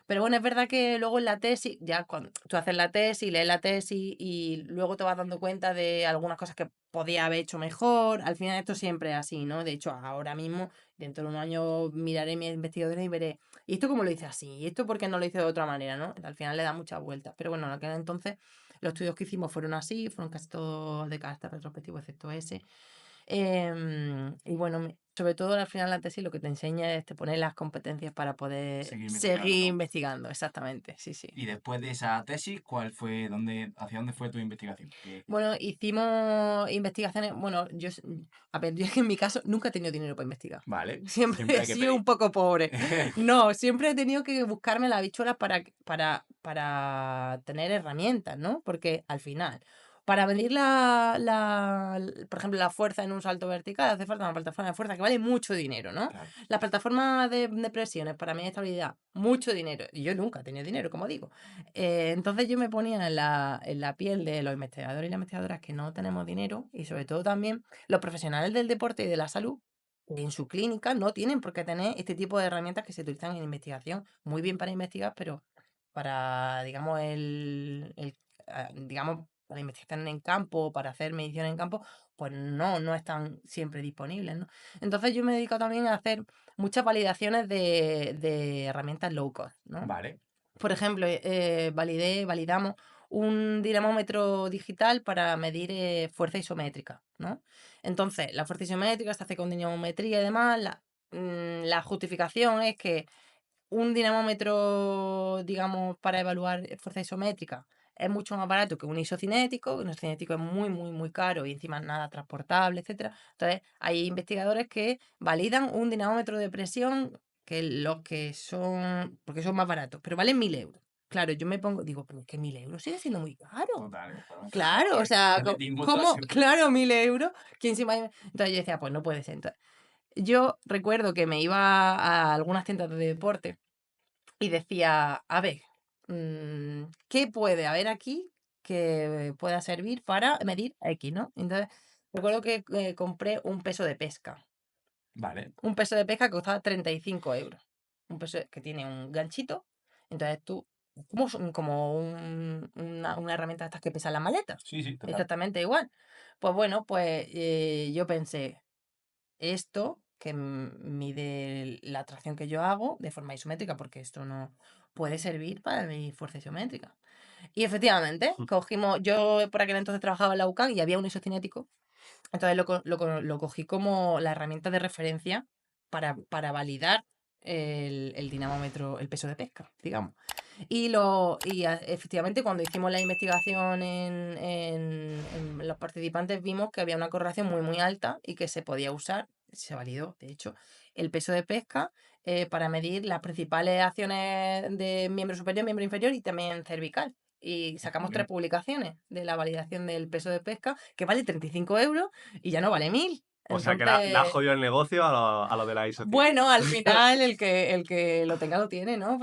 Pero bueno, es verdad que luego en la tesis, ya cuando tú haces la tesis, lees la tesis y luego te vas dando cuenta de algunas cosas que podía haber hecho mejor. Al final esto siempre es así, ¿no? De hecho, ahora mismo, dentro de un año, miraré mis investigadores y veré, ¿y esto cómo lo hice así? ¿Y esto por qué no lo hice de otra manera, no? Al final le da muchas vueltas. Pero bueno, en aquel entonces los estudios que hicimos fueron así, fueron casi todos de carácter retrospectivo, excepto ese. Y bueno, sobre todo al final la tesis lo que te enseña es te poner las competencias para poder Seguir investigando, seguir ¿no? investigando, exactamente, sí, sí. Y después de esa tesis, ¿hacia dónde fue tu investigación? Bueno, hicimos investigaciones, bueno, a ver, yo es que en mi caso nunca he tenido dinero para investigar. Vale, Siempre siempre he hay que sido pedir. un poco pobre. No, siempre he tenido que buscarme las habichuelas para tener herramientas, ¿no? Porque al final, para medir por ejemplo, la fuerza en un salto vertical, hace falta una plataforma de fuerza que vale mucho dinero, ¿no? Claro. Las plataformas de presiones para medir estabilidad, mucho dinero. Y yo nunca he tenido dinero, como digo. Entonces yo me ponía en la piel de los investigadores y las investigadoras que no tenemos dinero y sobre todo también los profesionales del deporte y de la salud en su clínica no tienen por qué tener este tipo de herramientas que se utilizan en investigación. Muy bien para investigar, pero para, digamos, digamos, para investigación en campo, para hacer medición en campo, pues no están siempre disponibles, ¿no? Entonces yo me he dedicado también a hacer muchas validaciones de herramientas low cost, ¿no? Vale. Por ejemplo, validamos un dinamómetro digital para medir fuerza isométrica, ¿no? Entonces, la fuerza isométrica se hace con dinamometría y demás. La justificación es que un dinamómetro, digamos, para evaluar fuerza isométrica es mucho más barato que un isocinético. Un isocinético es muy, muy, muy caro y encima nada transportable, etcétera. Entonces, hay investigadores que validan un dinamómetro de presión que los que son, porque son más baratos, pero valen 1.000 euros. Claro, yo me pongo, digo, pero es que 1.000 euros sigue siendo muy caro. Total. Claro, o sea, ¿cómo? Siempre. Claro, 1.000 euros. ¿Quién se imagina? Entonces yo decía, pues no puede ser. Entonces, yo recuerdo que me iba a algunas tiendas de deporte y decía, a ver, ¿qué puede haber aquí que pueda servir para medir X, ¿no? Entonces, recuerdo que compré un peso de pesca. Vale. Un peso de pesca que costaba 35 euros. Un peso que tiene un ganchito. Entonces tú, como una herramienta de estas que pesan las maletas. Sí, total. Exactamente igual. Pues bueno, pues yo pensé, esto que mide la tracción que yo hago de forma isométrica, porque esto no puede servir para mi fuerza isométrica. Y efectivamente, yo por aquel entonces trabajaba en la UCAM y había un isocinético, entonces lo cogí como la herramienta de referencia para validar el dinamómetro, el peso de pesca, digamos. Efectivamente, cuando hicimos la investigación en los participantes, vimos que había una correlación muy, muy alta y que se podía usar, se validó, de hecho, el peso de pesca para medir las principales acciones de miembro superior, miembro inferior y también cervical. Y sacamos 3 publicaciones de la validación del peso de pesca, que vale 35 euros y ya no vale 1.000. O sea que le ha jodido el negocio a lo de la ISO. Bueno, al final el que lo tenga lo tiene, ¿no?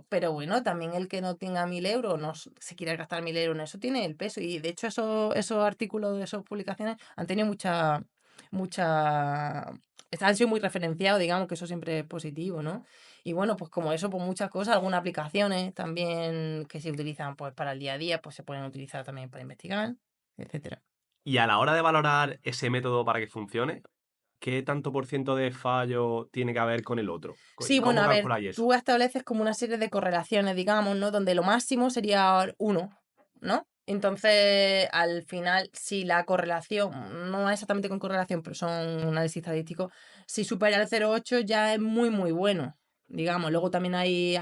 Pero bueno, también el que no tenga 1.000 euros, no se quiera gastar 1.000 euros en eso, tiene el peso. Y de hecho esos artículos de esas publicaciones han tenido han sido muy referenciados, digamos que eso siempre es positivo, ¿no? Y bueno, pues como eso, pues muchas cosas, algunas aplicaciones también que se utilizan pues para el día a día, pues se pueden utilizar también para investigar, etcétera. Y a la hora de valorar ese método para que funcione, ¿qué tanto por ciento de fallo tiene que haber con el otro? Sí, bueno, ¿Cómo a ver, calculáis eso? tú estableces como una serie de correlaciones, digamos, ¿no? Donde lo máximo sería 1, ¿no? Entonces, al final, si la correlación, no es exactamente con correlación, pero son un análisis estadístico, si supera el 0,8 ya es muy, muy bueno, digamos. Luego también hay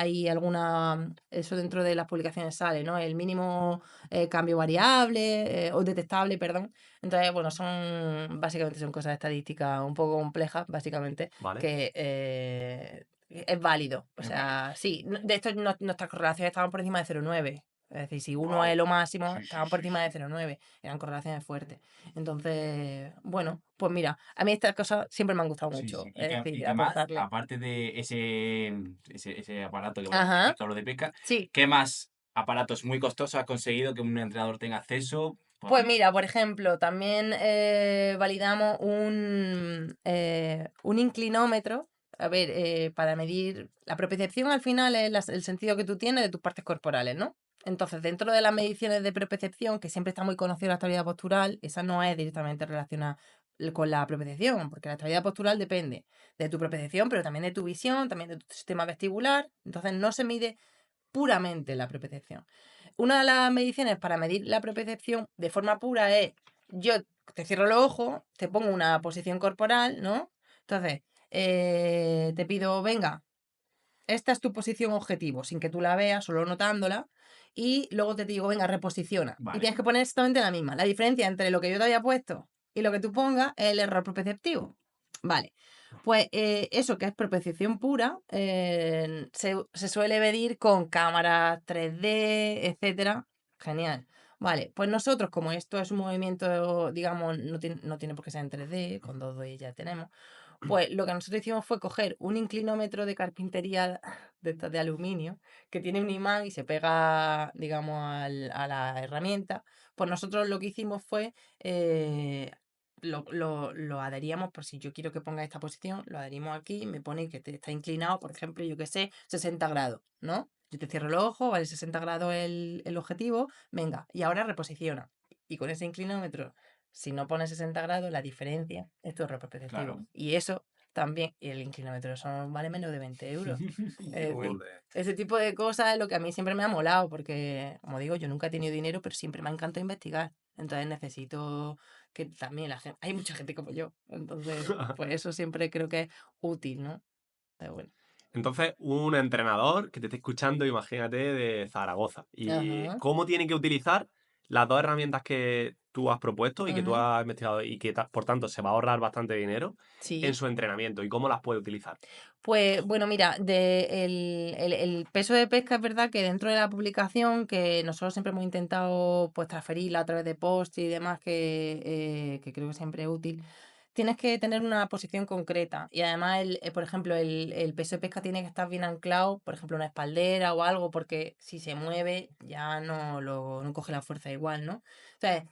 eso dentro de las publicaciones sale, ¿no? El mínimo cambio variable, o detectable, perdón. Entonces, bueno, básicamente son cosas estadísticas un poco complejas, básicamente, ¿Vale? que es válido. O Es sea, sí, de hecho nuestras correlaciones estaban por encima de 0,9. Es decir, si 1 Guau. es lo máximo, Sí, estaban por encima de 0,9. Eran correlaciones fuertes. Entonces, bueno, pues mira, a mí estas cosas siempre me han gustado Sí, mucho. ¿Y Es qué decir, más? aportarle. Aparte de ese aparato que Ajá, lo de pesca, sí. ¿qué más aparatos muy costosos has conseguido que un entrenador tenga acceso? Pues mira, por ejemplo, también validamos un inclinómetro a ver, para medir, la propiocepción al final es el sentido que tú tienes de tus partes corporales, ¿no? Entonces, dentro de las mediciones de propiocepción, que siempre está muy conocida la estabilidad postural, esa no es directamente relacionada con la propiocepción, porque la estabilidad postural depende de tu propiocepción, pero también de tu visión, también de tu sistema vestibular, entonces no se mide puramente la propiocepción. Una de las mediciones para medir la propiocepción de forma pura es, yo te cierro los ojos, te pongo una posición corporal, ¿no? Entonces, te pido, venga, esta es tu posición objetivo, sin que tú la veas, solo notándola, y luego te digo, venga, reposiciona. Y tienes que poner exactamente la misma. La diferencia entre lo que yo te había puesto y lo que tú pongas es el error propioceptivo. Vale, pues eso que es propiocepción pura se suele medir con cámaras 3D, etcétera. Genial. Vale, pues nosotros, como esto es un movimiento, digamos, no tiene por qué ser en 3D, con 2D ya tenemos, pues lo que nosotros hicimos fue coger un inclinómetro de carpintería de estos de aluminio que tiene un imán y se pega, digamos, a la herramienta. Pues nosotros lo que hicimos fue lo adheríamos, por si yo quiero que ponga esta posición, lo adherimos aquí, me pone que está inclinado, por ejemplo, yo que sé, 60 grados, ¿no? Yo te cierro los ojos, vale, 60 grados el objetivo, venga, y ahora reposiciona. Y con ese inclinómetro, si no pones 60 grados, la diferencia es tu error propioceptivo. Claro. Y eso también, y el inclinómetro vale menos de 20 euros. Es decir, Joder. ese tipo de cosas es lo que a mí siempre me ha molado, porque, como digo, yo nunca he tenido dinero, pero siempre me ha encantado investigar. Entonces necesito que también la gente, hay mucha gente como yo, entonces, pues eso siempre creo que es útil, ¿no? Pero bueno. Entonces, un entrenador que te esté escuchando, imagínate, de Zaragoza. ¿Y Ajá. cómo tiene que utilizar las dos herramientas que tú has propuesto y que tú Ujú. has investigado y que, por tanto, se va a ahorrar bastante dinero en Sí. su entrenamiento? ¿Y cómo las puede utilizar? Pues bueno, mira, el peso de pesca es verdad que dentro de la publicación, que nosotros siempre hemos intentado pues transferirla a través de posts y demás, que creo que siempre es útil, tienes que tener una posición concreta. Y además, por ejemplo, el peso de pesca tiene que estar bien anclado, por ejemplo, una espaldera o algo, porque si se mueve ya no coge la fuerza igual, ¿no? Entonces,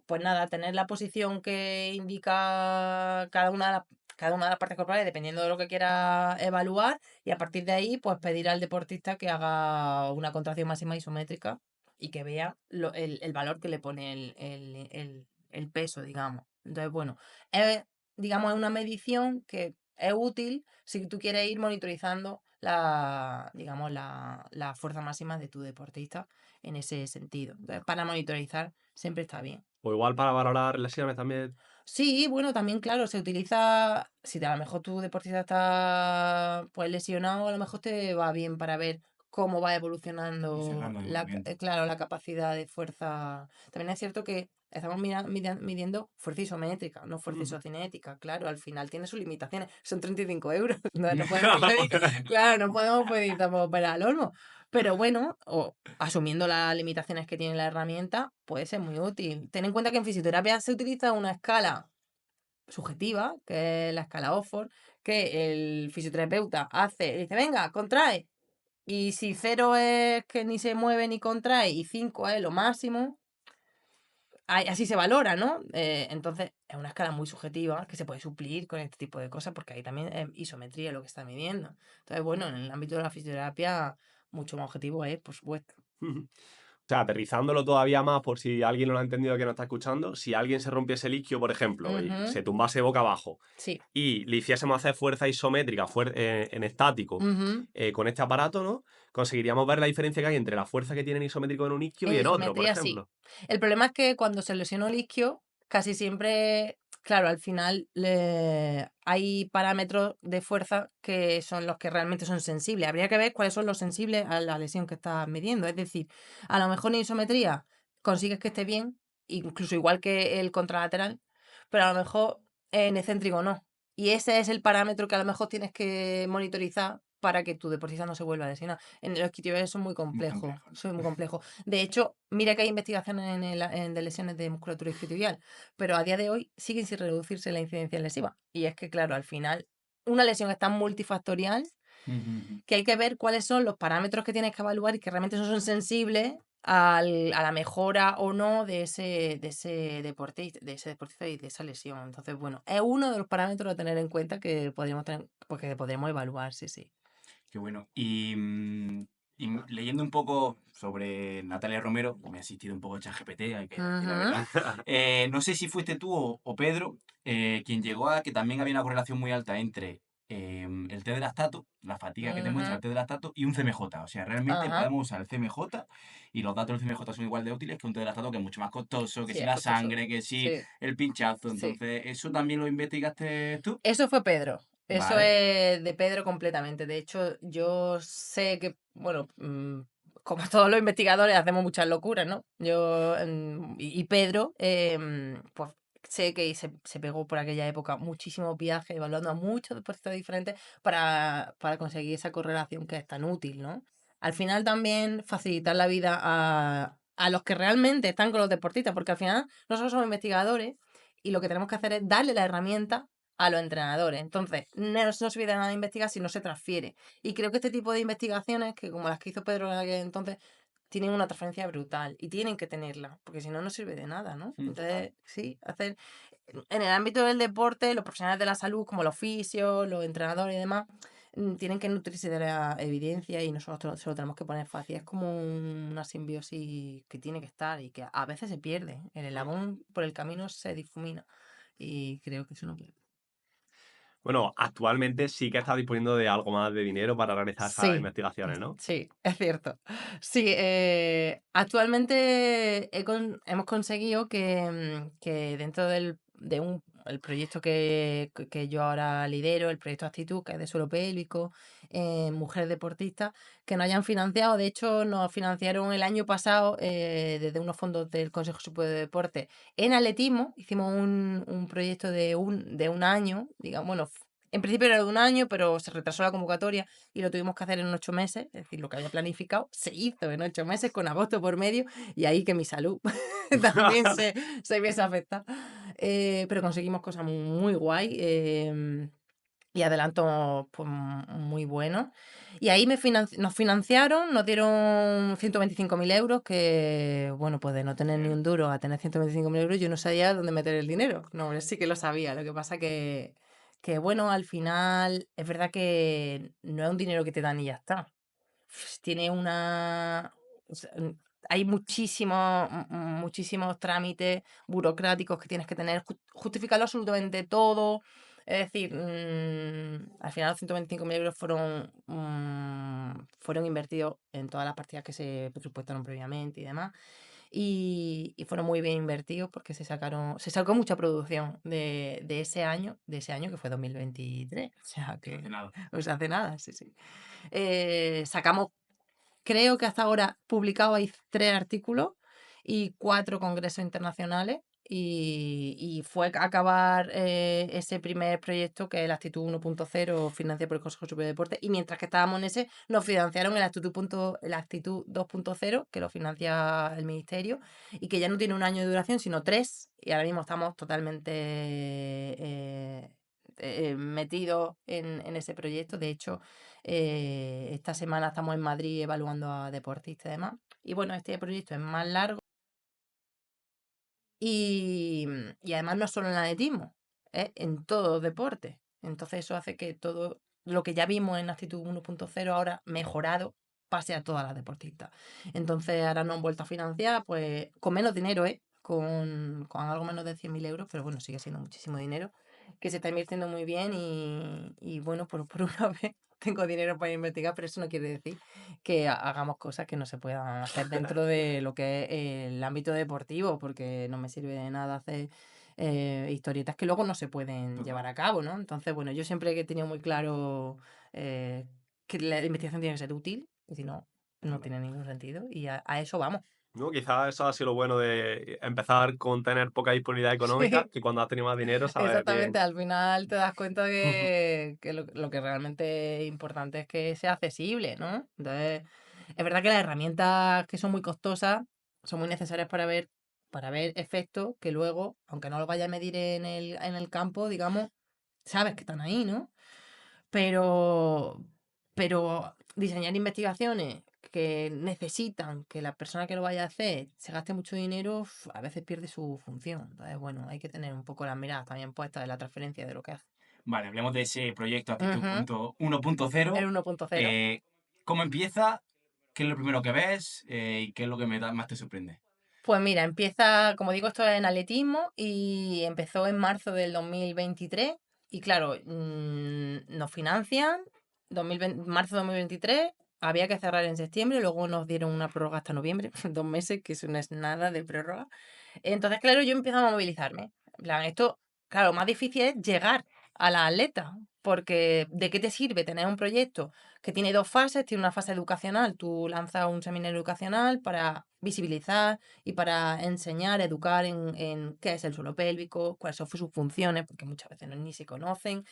pues nada, tener la posición que indica cada una de las partes corporales, dependiendo de lo que quiera evaluar, y a partir de ahí, pues pedir al deportista que haga una contracción máxima isométrica y que vea el valor que le pone el peso, digamos. Entonces, bueno, es, digamos, es una medición que es útil si tú quieres ir monitorizando digamos, la fuerza máxima de tu deportista en ese sentido. Entonces, para monitorizar siempre está bien. O igual para valorar lesiones también. Sí, bueno, también, claro, se utiliza, si a lo mejor tu deportista está pues lesionado, a lo mejor te va bien para ver cómo va evolucionando Funcionando el movimiento. claro, la capacidad de fuerza. También es cierto que estamos midiendo fuerza isométrica, no fuerza isocinética. Claro, al final tiene sus limitaciones. Son 35 euros. No podemos pedir, claro, no podemos pedir tampoco para al olmo. Pero bueno, asumiendo las limitaciones que tiene la herramienta, puede ser muy útil. Ten en cuenta que en fisioterapia se utiliza una escala subjetiva, que es la escala Oxford, que el fisioterapeuta hace, dice, venga, contrae. Y si 0 es que ni se mueve ni contrae y 5 es lo máximo, así se valora, ¿no? Entonces es una escala muy subjetiva que se puede suplir con este tipo de cosas porque ahí también es isometría lo que está midiendo. Entonces, bueno, en el ámbito de la fisioterapia, mucho más objetivo es, por supuesto. O sea, aterrizándolo todavía más por si alguien no lo ha entendido que no está escuchando, si alguien se rompiese el isquio, por ejemplo, y Ujú. se tumbase boca abajo Sí. y le hiciésemos hacer fuerza isométrica en estático Ujú. con este aparato, ¿no? Conseguiríamos ver la diferencia que hay entre la fuerza que tiene en isométrico en un isquio y En en otro, por isometría sí. ejemplo. El problema es que cuando se lesiona el isquio, casi siempre, claro, al final hay parámetros de fuerza que son los que realmente son sensibles. Habría que ver cuáles son los sensibles a la lesión que estás midiendo. Es decir, a lo mejor en isometría consigues que esté bien, incluso igual que el contralateral, pero a lo mejor en excéntrico no. Y ese es el parámetro que a lo mejor tienes que monitorizar para que tu deportista no se vuelva a lesionar. En los isquiotibiales son muy Muy complejos, complejo. son muy complejos. De hecho, mira que hay investigaciones de lesiones de musculatura isquiotibial, pero a día de hoy siguen sin reducirse la incidencia lesiva. Y es que, claro, al final, una lesión es tan multifactorial Ujú. que hay que ver cuáles son los parámetros que tienes que evaluar y que realmente no son sensibles a la mejora o no de ese deportista y de esa lesión. Entonces, bueno, es uno de los parámetros a tener en cuenta que podríamos evaluar, sí. Qué bueno. Y leyendo un poco sobre Natalia Romero, me ha asistido un poco ChatGPT, hay que decir la verdad. No sé si fuiste tú o Pedro quien llegó a que también había una correlación muy alta entre el test de lactato, la fatiga que te muestra el test de lactato y un CMJ. O sea, realmente Ajá. podemos usar el CMJ y los datos del CMJ son igual de útiles que un test de lactato que es mucho más costoso, que Sí, si es la costoso. sangre, que si Sí, el pinchazo. sí. Entonces, ¿eso también lo investigaste tú? Eso fue Pedro. Eso Vale. es de Pedro completamente. De hecho, yo sé que, bueno, como todos los investigadores hacemos muchas locuras, ¿no? Y Pedro, pues sé que se pegó por aquella época muchísimos viajes, evaluando a muchos deportistas diferentes para conseguir esa correlación que es tan útil, ¿no? Al final también facilitar la vida a los que realmente están con los deportistas, porque al final nosotros somos investigadores y lo que tenemos que hacer es darle la herramienta a los entrenadores. Entonces, no se sirve de nada investigar si no se transfiere. Y creo que este tipo de investigaciones, que como las que hizo Pedro en aquel entonces, tienen una transferencia brutal y tienen que tenerla, porque si no, no sirve de nada, ¿no? Entonces, sí, en el ámbito del deporte, los profesionales de la salud, como los fisios, los entrenadores y demás, tienen que nutrirse de la evidencia y nosotros se lo tenemos que poner fácil. Es como una simbiosis que tiene que estar y que a veces se pierde. El eslabón por el camino se difumina y creo que eso no puede. Bueno, actualmente sí que estás disponiendo de algo más de dinero para realizar esas Sí, investigaciones, ¿no? sí, es cierto. Sí, actualmente hemos conseguido que dentro el proyecto que yo ahora lidero, el proyecto Actitud, que es de suelo pélvico, mujeres deportistas, que nos hayan financiado. De hecho, nos financiaron el año pasado desde unos fondos del Consejo Superior de Deporte en atletismo. Hicimos un proyecto de un año, digamos, bueno, en principio era de un año, pero se retrasó la convocatoria y lo tuvimos que hacer en 8 meses, es decir, lo que había planificado se hizo en 8 meses con agosto por medio y ahí que mi salud también se viese afectada. Pero conseguimos cosas muy guay y adelantos pues, muy buenos. Y ahí nos financiaron, nos dieron 125.000 euros, que bueno, pues de no tener ni un duro a tener 125.000 euros, yo no sabía dónde meter el dinero. No, sí que lo sabía, lo que pasa que bueno, al final es verdad que no es un dinero que te dan y ya está. Tiene o sea, hay muchísimos trámites burocráticos que tienes que tener, justificarlo absolutamente todo. Es decir, al final los 125.000 euros fueron invertidos en todas las partidas que se presupuestaron previamente y demás y fueron muy bien invertidos porque se sacó mucha producción de ese año que fue 2023. O sea Hace que nada. no se hace nada, sí. Sacamos, creo que hasta ahora publicado hay 3 artículos y 4 congresos internacionales y fue acabar ese primer proyecto que es el Actitud 1.0 financiado por el Consejo Superior de Deporte y mientras que estábamos en ese nos financiaron el Actitud 2.0 que lo financia el Ministerio y que ya no tiene un año de duración sino 3 y ahora mismo estamos totalmente metidos en ese proyecto. De hecho, esta semana estamos en Madrid evaluando a deportistas y demás. Y bueno, este proyecto es más largo y además no solo en atletismo, es en todos los deportes. Entonces eso hace que todo lo que ya vimos en Actitud 1.0 ahora mejorado pase a todas las deportistas. Entonces ahora nos han vuelto a financiar pues con menos dinero, con algo menos de 100.000 euros, pero bueno, sigue siendo muchísimo dinero que se está invirtiendo muy bien y bueno, por una vez tengo dinero para investigar, pero eso no quiere decir que hagamos cosas que no se puedan hacer dentro de lo que es el ámbito deportivo, porque no me sirve de nada hacer historietas que luego no se pueden llevar a cabo, ¿no? Entonces, bueno, yo siempre he tenido muy claro que la investigación tiene que ser útil, y si no, no tiene ningún sentido, y a eso vamos. ¿No? Quizás eso ha sido lo bueno de empezar con tener poca disponibilidad económica, Sí. que cuando has tenido más dinero sabes Exactamente, bien. al final te das cuenta que lo que realmente es importante es que sea accesible, ¿no? Entonces, es verdad que las herramientas que son muy costosas son muy necesarias para ver efectos que luego, aunque no los vaya a medir en el campo, digamos, sabes que están ahí, ¿no? Pero, pero diseñar investigaciones que necesitan que la persona que lo vaya a hacer se gaste mucho dinero, a veces pierde su función. Entonces, bueno, hay que tener un poco las miradas también puestas en la transferencia de lo que hace. Vale, hablemos de ese proyecto Actitud Ujú, 1.0. el 1.0. ¿Cómo empieza? ¿Qué es lo primero que ves? ¿Y qué es lo que más te sorprende? Pues mira, empieza, como digo, esto es en atletismo y empezó en marzo del 2023 y claro, nos financian, 2020 marzo de 2023, había que cerrar en septiembre, luego nos dieron una prórroga hasta noviembre, 2 meses, que eso no es nada de prórroga. Entonces, claro, yo empiezo a movilizarme. En plan, esto, claro, más difícil es llegar a la atleta, porque ¿de qué te sirve tener un proyecto que tiene 2 fases? Tiene una fase educacional, tú lanzas un seminario educacional para visibilizar y para enseñar, educar en qué es el suelo pélvico, cuáles son sus funciones, porque muchas veces ni se conocen,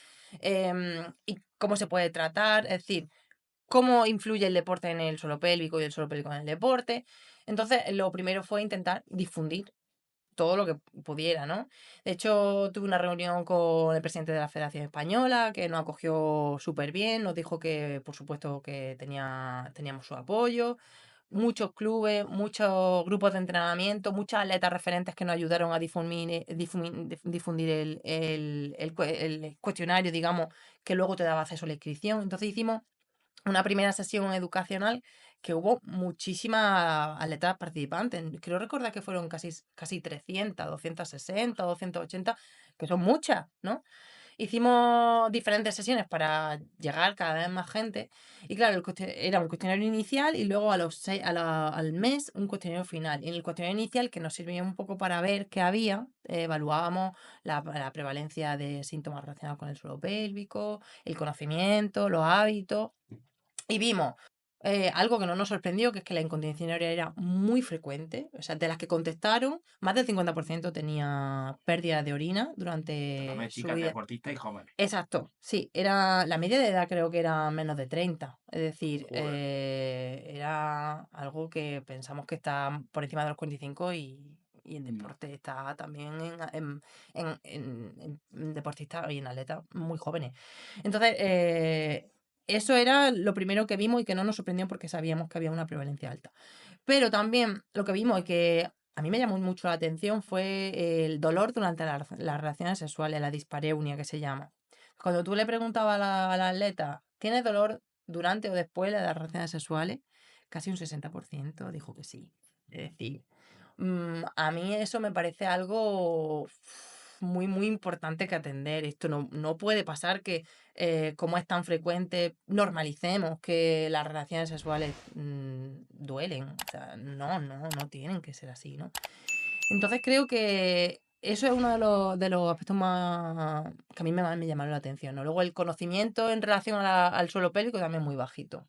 y cómo se puede tratar, es decir, cómo influye el deporte en el suelo pélvico y el suelo pélvico en el deporte. Entonces, lo primero fue intentar difundir todo lo que pudiera, ¿no? De hecho, tuve una reunión con el presidente de la Federación Española, que nos acogió súper bien, nos dijo que, por supuesto, que teníamos su apoyo, muchos clubes, muchos grupos de entrenamiento, muchas atletas referentes que nos ayudaron a difundir el cuestionario, digamos, que luego te daba acceso a la inscripción. Entonces hicimos una primera sesión educacional que hubo muchísimas atletas participantes. Creo recordar que fueron casi 300, 260, 280, que son muchas, ¿no? Hicimos diferentes sesiones para llegar cada vez más gente. Y claro, era un cuestionario inicial y luego al mes un cuestionario final. Y en el cuestionario inicial, que nos sirvió un poco para ver qué había, evaluábamos la prevalencia de síntomas relacionados con el suelo pélvico, el conocimiento, los hábitos. Y vimos algo que no nos sorprendió, que es que la incontinencia urinaria era muy frecuente. O sea, de las que contestaron, más del 50% tenía pérdida de orina durante su Domésticas, vida. deportistas y jóvenes. Exacto, sí, era la media de edad creo que era menos de 30. Es decir, Joder. era algo que pensamos que está por encima de los 45 y en No. deporte está también en deportistas y en atletas muy jóvenes. Entonces, eso era lo primero que vimos y que no nos sorprendió porque sabíamos que había una prevalencia alta. Pero también lo que vimos y que a mí me llamó mucho la atención fue el dolor durante las relaciones sexuales, la dispareunia que se llama. Cuando tú le preguntabas a la atleta, ¿tienes dolor durante o después de las relaciones sexuales? Casi un 60% dijo que sí. Es decir, a mí eso me parece algo muy, muy importante que atender. Esto no puede pasar que, como es tan frecuente, normalicemos que las relaciones sexuales duelen. O sea, no tienen que ser así, ¿no? Entonces creo que eso es uno de los aspectos más que a mí me llamaron la atención, ¿no? Luego el conocimiento en relación al suelo pélvico también muy bajito.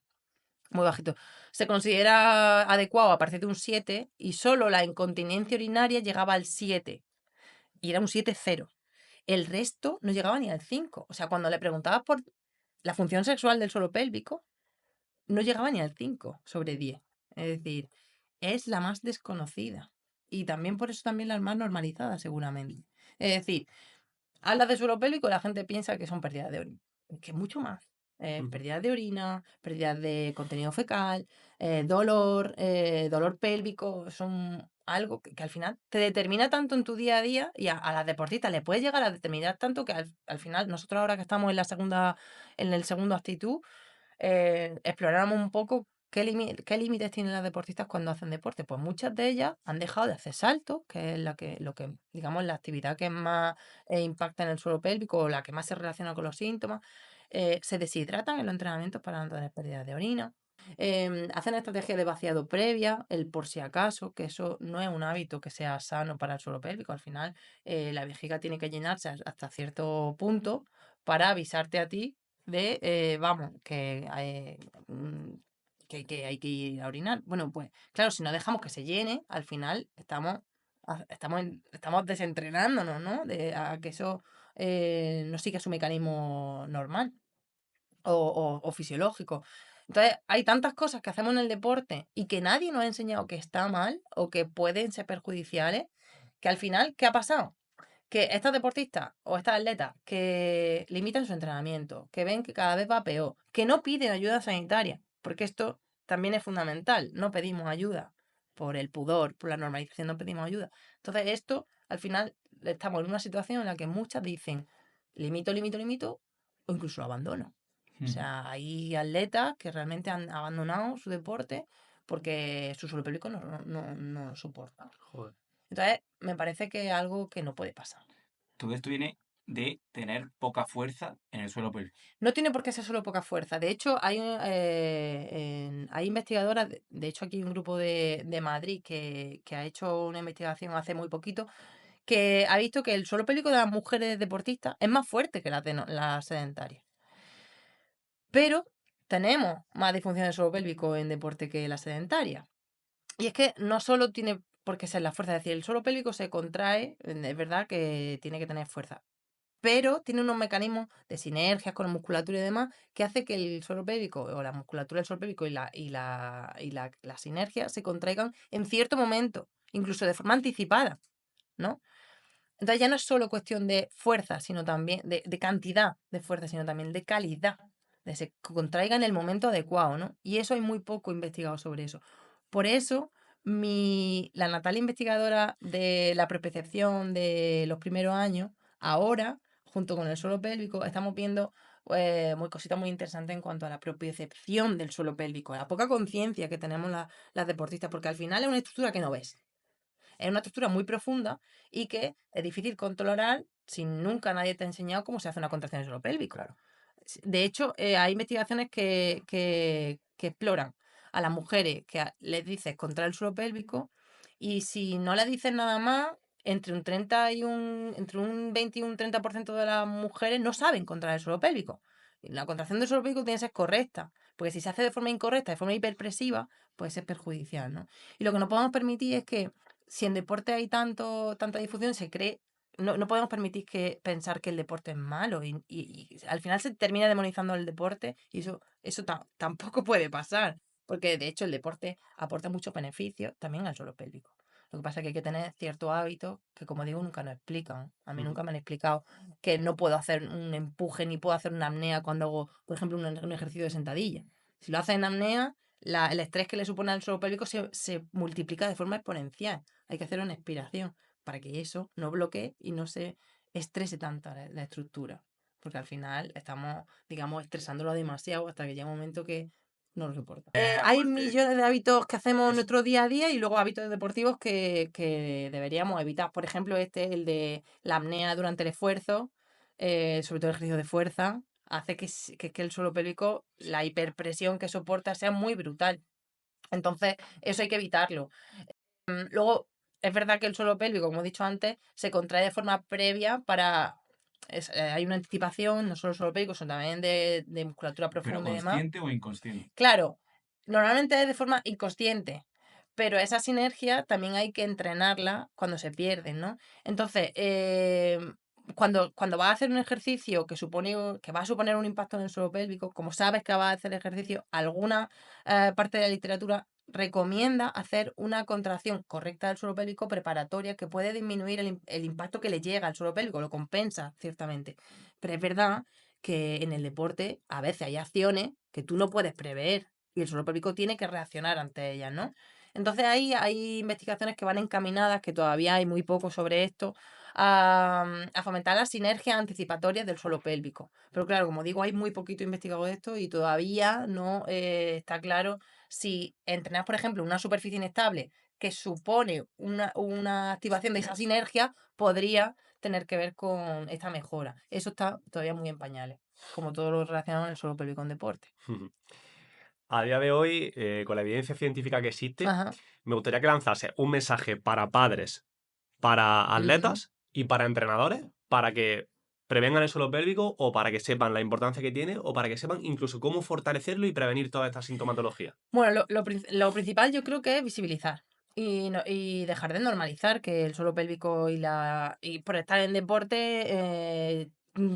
Muy bajito. Se considera adecuado a partir de un 7 y solo la incontinencia urinaria llegaba al 7 y era un 7,0. El resto no llegaba ni al 5. O sea, cuando le preguntabas por la función sexual del suelo pélvico, no llegaba ni al 5 sobre 10. Es decir, es la más desconocida. Y también por eso también la más normalizada, seguramente. Es decir, hablas de suelo pélvico y la gente piensa que son pérdidas de orina. Que es mucho más. Ujú. Pérdidas de orina, pérdidas de contenido fecal, dolor pélvico, son algo que al final te determina tanto en tu día a día y a las deportistas le puede llegar a determinar tanto que al final nosotros ahora que estamos en el segundo actitud, exploráramos un poco qué límites tienen las deportistas cuando hacen deporte. Pues muchas de ellas han dejado de hacer saltos, que es digamos, la actividad que más impacta en el suelo pélvico o la que más se relaciona con los síntomas. Se deshidratan en los entrenamientos para no tener pérdida de orina. Hacen estrategias de vaciado previa, el por si acaso, que eso no es un hábito que sea sano para el suelo pélvico. Al final, la vejiga tiene que llenarse hasta cierto punto para avisarte a ti de, vamos, que hay que ir a orinar. Bueno, pues claro, si no dejamos que se llene, al final estamos desentrenándonos, ¿no? A que eso no siga su mecanismo normal o fisiológico. Entonces, hay tantas cosas que hacemos en el deporte y que nadie nos ha enseñado que está mal o que pueden ser perjudiciales, que al final, ¿qué ha pasado? Que estas deportistas o estas atletas que limitan su entrenamiento, que ven que cada vez va peor, que no piden ayuda sanitaria, porque esto también es fundamental. No pedimos ayuda por el pudor, por la normalización, no pedimos ayuda. Entonces esto, al final, estamos en una situación en la que muchas dicen limito, o incluso lo abandono. O sea, hay atletas que realmente han abandonado su deporte porque su suelo pélvico no lo soporta. Joder. Entonces, me parece que es algo que no puede pasar. Todo esto viene de tener poca fuerza en el suelo pélvico. No tiene por qué ser solo poca fuerza. De hecho, hay investigadoras, de hecho aquí hay un grupo de Madrid que ha hecho una investigación hace muy poquito, que ha visto que el suelo pélvico de las mujeres deportistas es más fuerte que las sedentarias. Pero tenemos más disfunción del suelo pélvico en deporte que la sedentaria. Y es que no solo tiene por qué ser la fuerza, es decir, el suelo pélvico se contrae, es verdad que tiene que tener fuerza, pero tiene unos mecanismos de sinergias con la musculatura y demás que hace que el suelo pélvico o la musculatura del suelo pélvico y la sinergia se contraigan en cierto momento, incluso de forma anticipada, ¿no? Entonces ya no es solo cuestión de fuerza, sino también de cantidad de fuerza, sino también de calidad, de se contraiga en el momento adecuado, ¿no? Y eso hay muy poco investigado sobre eso. Por eso, la Natalia investigadora de la propiocepción de los primeros años, ahora, junto con el suelo pélvico, estamos viendo cositas muy interesantes en cuanto a la propiocepción del suelo pélvico, la poca conciencia que tenemos las deportistas, porque al final es una estructura que no ves. Es una estructura muy profunda y que es difícil controlar si nunca nadie te ha enseñado cómo se hace una contracción del suelo pélvico. Claro. De hecho, hay investigaciones que exploran a las mujeres que les dices contraer el suelo pélvico y si no les dices nada más, entre un 20 y un 30% de las mujeres no saben contraer el suelo pélvico. Y la contracción del suelo pélvico tiene que ser correcta, porque si se hace de forma incorrecta, de forma hiperpresiva, puede ser perjudicial, ¿no? Y lo que no podemos permitir es que si en deporte hay tanta difusión, se cree, no podemos permitir pensar que el deporte es malo y al final se termina demonizando el deporte y eso tampoco puede pasar, porque de hecho el deporte aporta muchos beneficios también al suelo pélvico. Lo que pasa es que hay que tener ciertos hábitos que, como digo, nunca nos explican. A mí nunca me han explicado que no puedo hacer un empuje ni puedo hacer una apnea cuando hago, por ejemplo, un ejercicio de sentadilla. Si lo haces en apnea, el estrés que le supone al suelo pélvico se multiplica de forma exponencial. Hay que hacer una expiración para que eso no bloquee y no se estrese tanto la estructura. Porque al final estamos, digamos, estresándolo demasiado hasta que llega un momento que no lo soporta. Hay millones de hábitos que hacemos en nuestro día a día y luego hábitos deportivos que deberíamos evitar. Por ejemplo, el de la apnea durante el esfuerzo, sobre todo el ejercicio de fuerza, hace que el suelo pélvico, la hiperpresión que soporta sea muy brutal. Entonces, eso hay que evitarlo. Luego, es verdad que el suelo pélvico, como he dicho antes, se contrae de forma previa para... hay una anticipación, no solo el suelo pélvico, sino también de musculatura ¿Pero profunda y demás. consciente o inconsciente? Claro, normalmente es de forma inconsciente, pero esa sinergia también hay que entrenarla cuando se pierden, ¿no? Entonces, cuando vas a hacer un ejercicio que va a suponer un impacto en el suelo pélvico, como sabes que vas a hacer ejercicio, alguna parte de la literatura recomienda hacer una contracción correcta del suelo pélvico preparatoria que puede disminuir el impacto que le llega al suelo pélvico, lo compensa ciertamente. Pero es verdad que en el deporte a veces hay acciones que tú no puedes prever y el suelo pélvico tiene que reaccionar ante ellas, ¿no? Entonces hay investigaciones que van encaminadas, que todavía hay muy poco sobre esto, a fomentar las sinergias anticipatorias del suelo pélvico. Pero claro, como digo, hay muy poquito investigado de esto y todavía no está claro si entrenar, por ejemplo, una superficie inestable que supone una activación de esa sinergia podría tener que ver con esta mejora. Eso está todavía muy en pañales, como todo lo relacionado en el suelo pélvico en deporte. A día de hoy, con la evidencia científica que existe, Ajá. me gustaría que lanzase un mensaje para padres, para atletas y para entrenadores, para que prevengan el suelo pélvico o para que sepan la importancia que tiene o para que sepan incluso cómo fortalecerlo y prevenir toda esta sintomatología. Bueno, lo principal yo creo que es visibilizar y dejar de normalizar que el suelo pélvico y por estar en deporte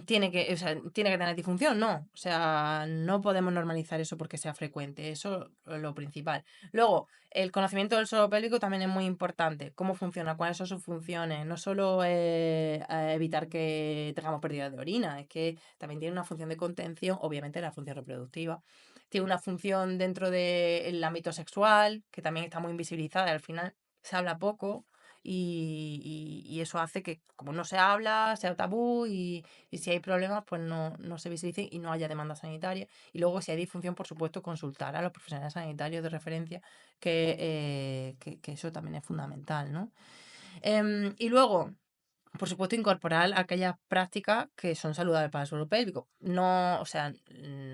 tiene que tener disfunción, no. O sea, no podemos normalizar eso porque sea frecuente. Eso es lo principal. Luego, el conocimiento del suelo pélvico también es muy importante. Cómo funciona, cuáles son sus funciones. No solo evitar que tengamos pérdida de orina, es que también tiene una función de contención, obviamente la función reproductiva. Tiene una función dentro del ámbito sexual, que también está muy invisibilizada. Al final se habla poco. Y eso hace que, como no se habla, sea tabú y si hay problemas, pues no se visibilicen y no haya demanda sanitaria. Y luego, si hay disfunción, por supuesto, consultar a los profesionales sanitarios de referencia, que eso también es fundamental, ¿no? Y luego, por supuesto, incorporar aquellas prácticas que son saludables para el suelo pélvico. No, o sea,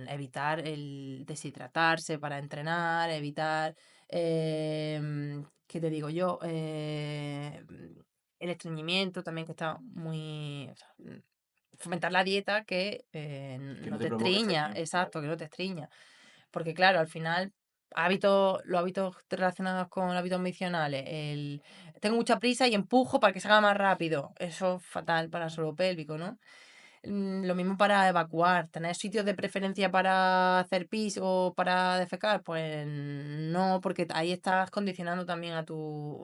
evitar el deshidratarse para entrenar, evitar, ¿qué te digo yo? El estreñimiento también, que está muy... o sea, fomentar la dieta que Que no no te te provoque estriña, estreñimiento. exacto, que no te estriña. Porque claro, al final, los hábitos relacionados con hábitos misionales, tengo mucha prisa y empujo para que se haga más rápido. Eso es fatal para el suelo pélvico, ¿no? Lo mismo para evacuar, tener sitios de preferencia para hacer pis o para defecar, pues no, porque ahí estás condicionando también a tu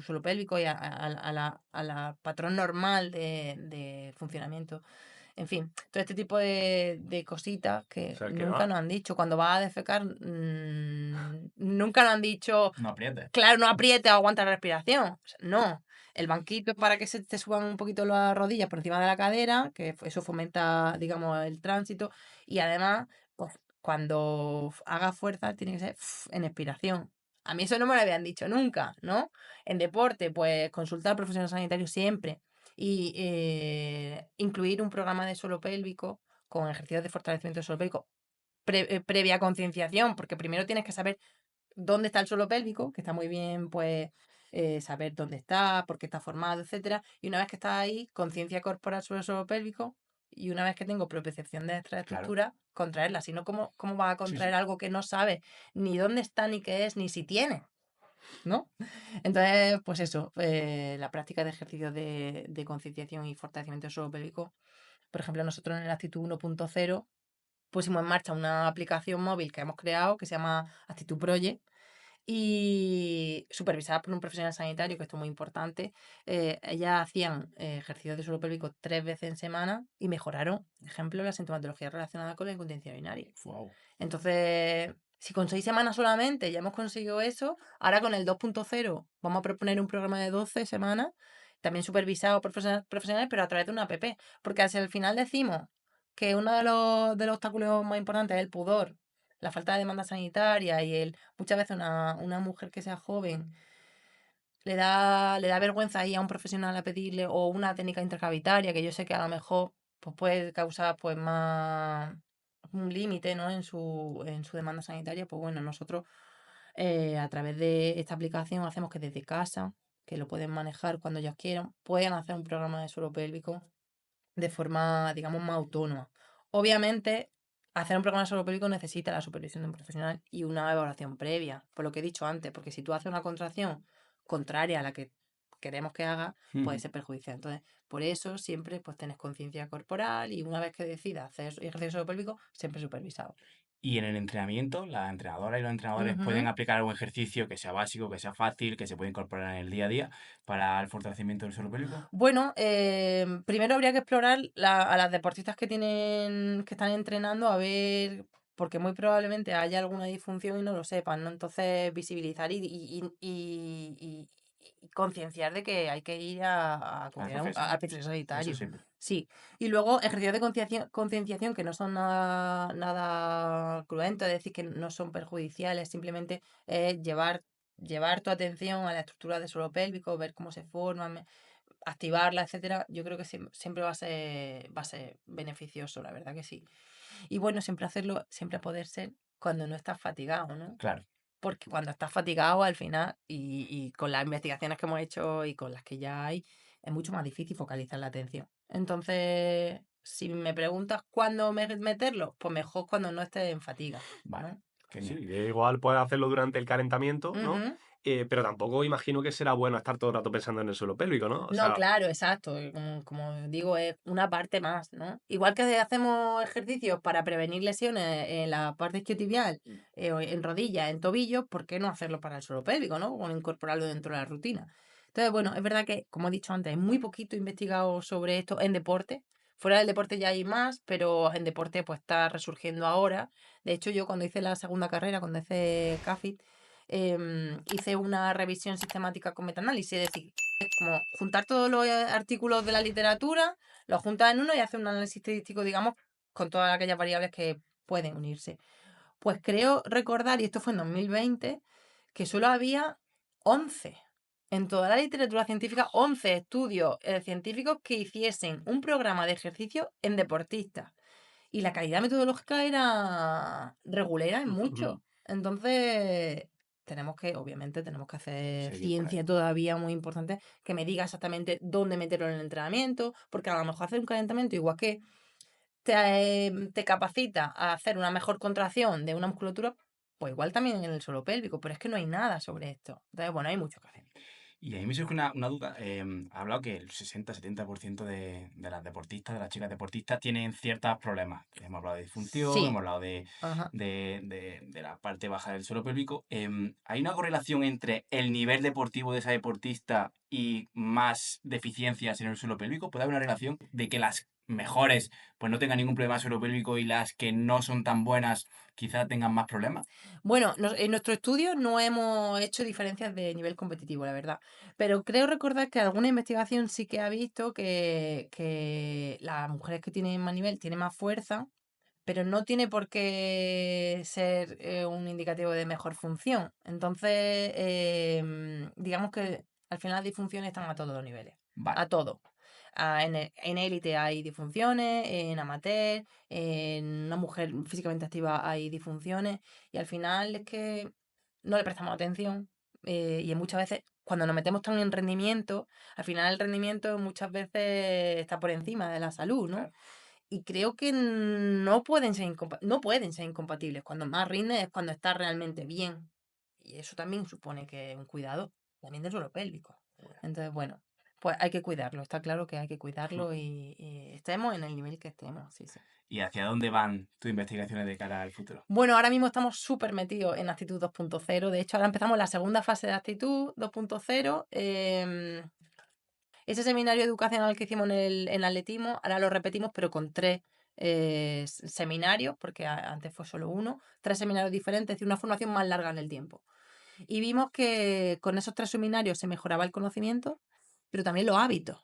suelo pélvico y a la patrón normal de funcionamiento. En fin, todo este tipo de cositas O que sea, que nunca va. nos han dicho. Cuando vas a defecar, nunca nos han dicho, No aprietes. claro, no aprietes o aguanta la respiración. O sea, no. El banquito es para que se te suban un poquito las rodillas por encima de la cadera, que eso fomenta, digamos, el tránsito. Y además, pues cuando hagas fuerza, tiene que ser en expiración. A mí eso no me lo habían dicho nunca, ¿no? En deporte, pues consultar al profesional sanitario siempre y incluir un programa de suelo pélvico con ejercicios de fortalecimiento del suelo pélvico previa concienciación, porque primero tienes que saber dónde está el suelo pélvico, que está muy bien, pues, saber dónde está, por qué está formado, etcétera. Y una vez que estás ahí, conciencia corporal sobre el suelo pélvico, y una vez que tengo propiocepción de estas Claro. estructuras, contraerla. Si no, ¿cómo vas a Sí, contraer sí. algo que no sabes ni dónde está, ni qué es, ni si tiene? ¿No? Entonces, pues eso, la práctica de ejercicios de concienciación y fortalecimiento del suelo pélvico. Por ejemplo, nosotros en el Actitud 1.0 pusimos en marcha una aplicación móvil que hemos creado que se llama Actitud Project y supervisada por un profesional sanitario, que esto es muy importante. Ellas hacían ejercicios de suelo pélvico 3 veces en semana y mejoraron, por ejemplo, la sintomatología relacionada con la incontinencia urinaria. Wow. Entonces, si con 6 semanas solamente ya hemos conseguido eso, ahora con el 2.0 vamos a proponer un programa de 12 semanas, también supervisado por profesionales, pero a través de una app. Porque si al final decimos que uno de los obstáculos más importantes es el pudor, la falta de demanda sanitaria y muchas veces una mujer que sea joven le da vergüenza ir a un profesional a pedirle o una técnica intracavitaria que yo sé que a lo mejor pues, puede causar pues más un límite, ¿no? en su demanda sanitaria. Pues bueno, nosotros a través de esta aplicación hacemos que desde casa, que lo pueden manejar cuando ellos quieran, puedan hacer un programa de suelo pélvico de forma, digamos, más autónoma. Obviamente, hacer un programa de suelo pélvico necesita la supervisión de un profesional y una evaluación previa, por lo que he dicho antes, porque si tú haces una contracción contraria a la que queremos que haga, puede ser perjudicial. Entonces, por eso siempre pues tenés conciencia corporal y una vez que decidas hacer ejercicio de suelo pélvico, siempre supervisado. Y en el entrenamiento, la entrenadora y los entrenadores pueden Ujú. aplicar algún ejercicio que sea básico, que sea fácil, que se pueda incorporar en el día a día para el fortalecimiento del suelo pélvico. Bueno, primero habría que explorar a las deportistas que están entrenando, a ver, porque muy probablemente haya alguna disfunción y no lo sepan, ¿no? Entonces, visibilizar y concienciar de que hay que ir a Al acudir al profesional. profesional Eso sanitario. siempre. Sí. Y luego ejercicios de concienciación que no son nada cruentos, es decir, que no son perjudiciales, simplemente llevar tu atención a la estructura del suelo pélvico, ver cómo se forman, activarla, etcétera. Yo creo que siempre va a ser beneficioso, la verdad que sí. Y bueno, siempre hacerlo, siempre poder ser cuando no estás fatigado, ¿no? Claro. Porque cuando estás fatigado al final, y con las investigaciones que hemos hecho y con las que ya hay, es mucho más difícil focalizar la atención. Entonces, si me preguntas cuándo meterlo, pues mejor cuando no estés en fatiga, Vale. ¿no? Genial. Sí, que igual puedes hacerlo durante el calentamiento, ¿no? Ujú. Pero tampoco imagino que será bueno estar todo el rato pensando en el suelo pélvico, ¿no? O No, sea, claro, exacto. Como digo, es una parte más, ¿no? Igual que hacemos ejercicios para prevenir lesiones en la parte isquiotibial, o en rodillas, en tobillos, ¿por qué no hacerlo para el suelo pélvico, ¿no? O incorporarlo dentro de la rutina. Entonces, bueno, es verdad que, como he dicho antes, hay muy poquito investigado sobre esto en deporte. Fuera del deporte ya hay más, pero en deporte pues está resurgiendo ahora. De hecho, yo cuando hice la segunda carrera, cuando hice CAFIT, hice una revisión sistemática con metaanálisis, es decir, como juntar todos los artículos de la literatura, los juntas en uno y haces un análisis estadístico, digamos, con todas aquellas variables que pueden unirse. Pues creo recordar, y esto fue en 2020, que solo había 11 en toda la literatura científica, 11 estudios científicos que hiciesen un programa de ejercicio en deportistas. Y la calidad metodológica era regulera en mucho. Entonces, obviamente, tenemos que hacer Seguir por ahí. ciencia todavía muy importante, que me diga exactamente dónde meterlo en el entrenamiento, porque a lo mejor hacer un calentamiento, igual que te capacita a hacer una mejor contracción de una musculatura, pues igual también en el suelo pélvico, pero es que no hay nada sobre esto. Entonces, bueno, hay mucho que hacer. Y a mí me surge una duda. Ha hablado que el 60-70% de las deportistas, de las chicas deportistas, tienen ciertos problemas. Hemos hablado de disfunción, hemos Sí. hablado de, Ajá. de la parte baja del suelo pélvico. ¿Hay una correlación entre el nivel deportivo de esa deportista y más deficiencias en el suelo pélvico? ¿Puede haber una relación de que las mejores pues no tengan ningún problema de suelo pélvico y las que no son tan buenas quizá tengan más problemas? Bueno, en nuestro estudio no hemos hecho diferencias de nivel competitivo, la verdad. Pero creo recordar que alguna investigación sí que ha visto que las mujeres que tienen más nivel tienen más fuerza, pero no tiene por qué ser un indicativo de mejor función. Entonces, digamos que al final las disfunciones están a todos los niveles, Vale. a todo. En élite hay disfunciones, en amateur, en una mujer físicamente activa hay disfunciones, y al final es que no le prestamos atención. Y muchas veces, cuando nos metemos tan en rendimiento, al final el rendimiento muchas veces está por encima de la salud, ¿no? Claro. Y creo que no pueden ser incompatibles. Cuando más rinde es cuando está realmente bien. Y eso también supone que un cuidado también del suelo pélvico. Entonces, bueno, pues hay que cuidarlo. Está claro que hay que cuidarlo y estemos en el nivel que estemos. Sí, sí. ¿Y hacia dónde van tus investigaciones de cara al futuro? Bueno, ahora mismo estamos súper metidos en Actitud 2.0. De hecho, ahora empezamos la segunda fase de Actitud 2.0. Ese seminario educacional que hicimos en atletismo, ahora lo repetimos, pero con 3 seminarios, porque antes fue solo uno, 3 seminarios diferentes, es decir, una formación más larga en el tiempo. Y vimos que con esos 3 seminarios se mejoraba el conocimiento, pero también los hábitos.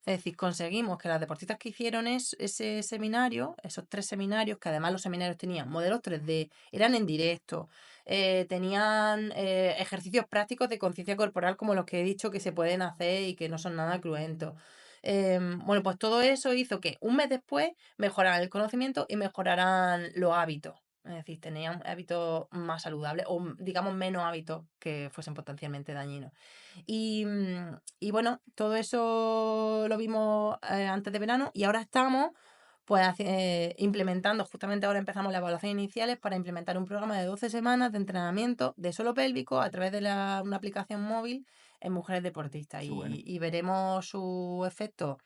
Es decir, conseguimos que las deportistas que hicieron ese seminario, esos 3 seminarios, que además los seminarios tenían modelos 3D, eran en directo, tenían ejercicios prácticos de conciencia corporal como los que he dicho que se pueden hacer y que no son nada cruentos. Bueno, pues todo eso hizo que un mes después mejoraran el conocimiento y mejoraran los hábitos. Es decir, tenían hábitos más saludables o digamos menos hábitos que fuesen potencialmente dañinos. Y bueno, todo eso lo vimos antes de verano y ahora estamos pues implementando, justamente ahora empezamos las evaluaciones iniciales para implementar un programa de 12 semanas de entrenamiento de suelo pélvico a través de una aplicación móvil en mujeres deportistas Qué bueno. y veremos su efecto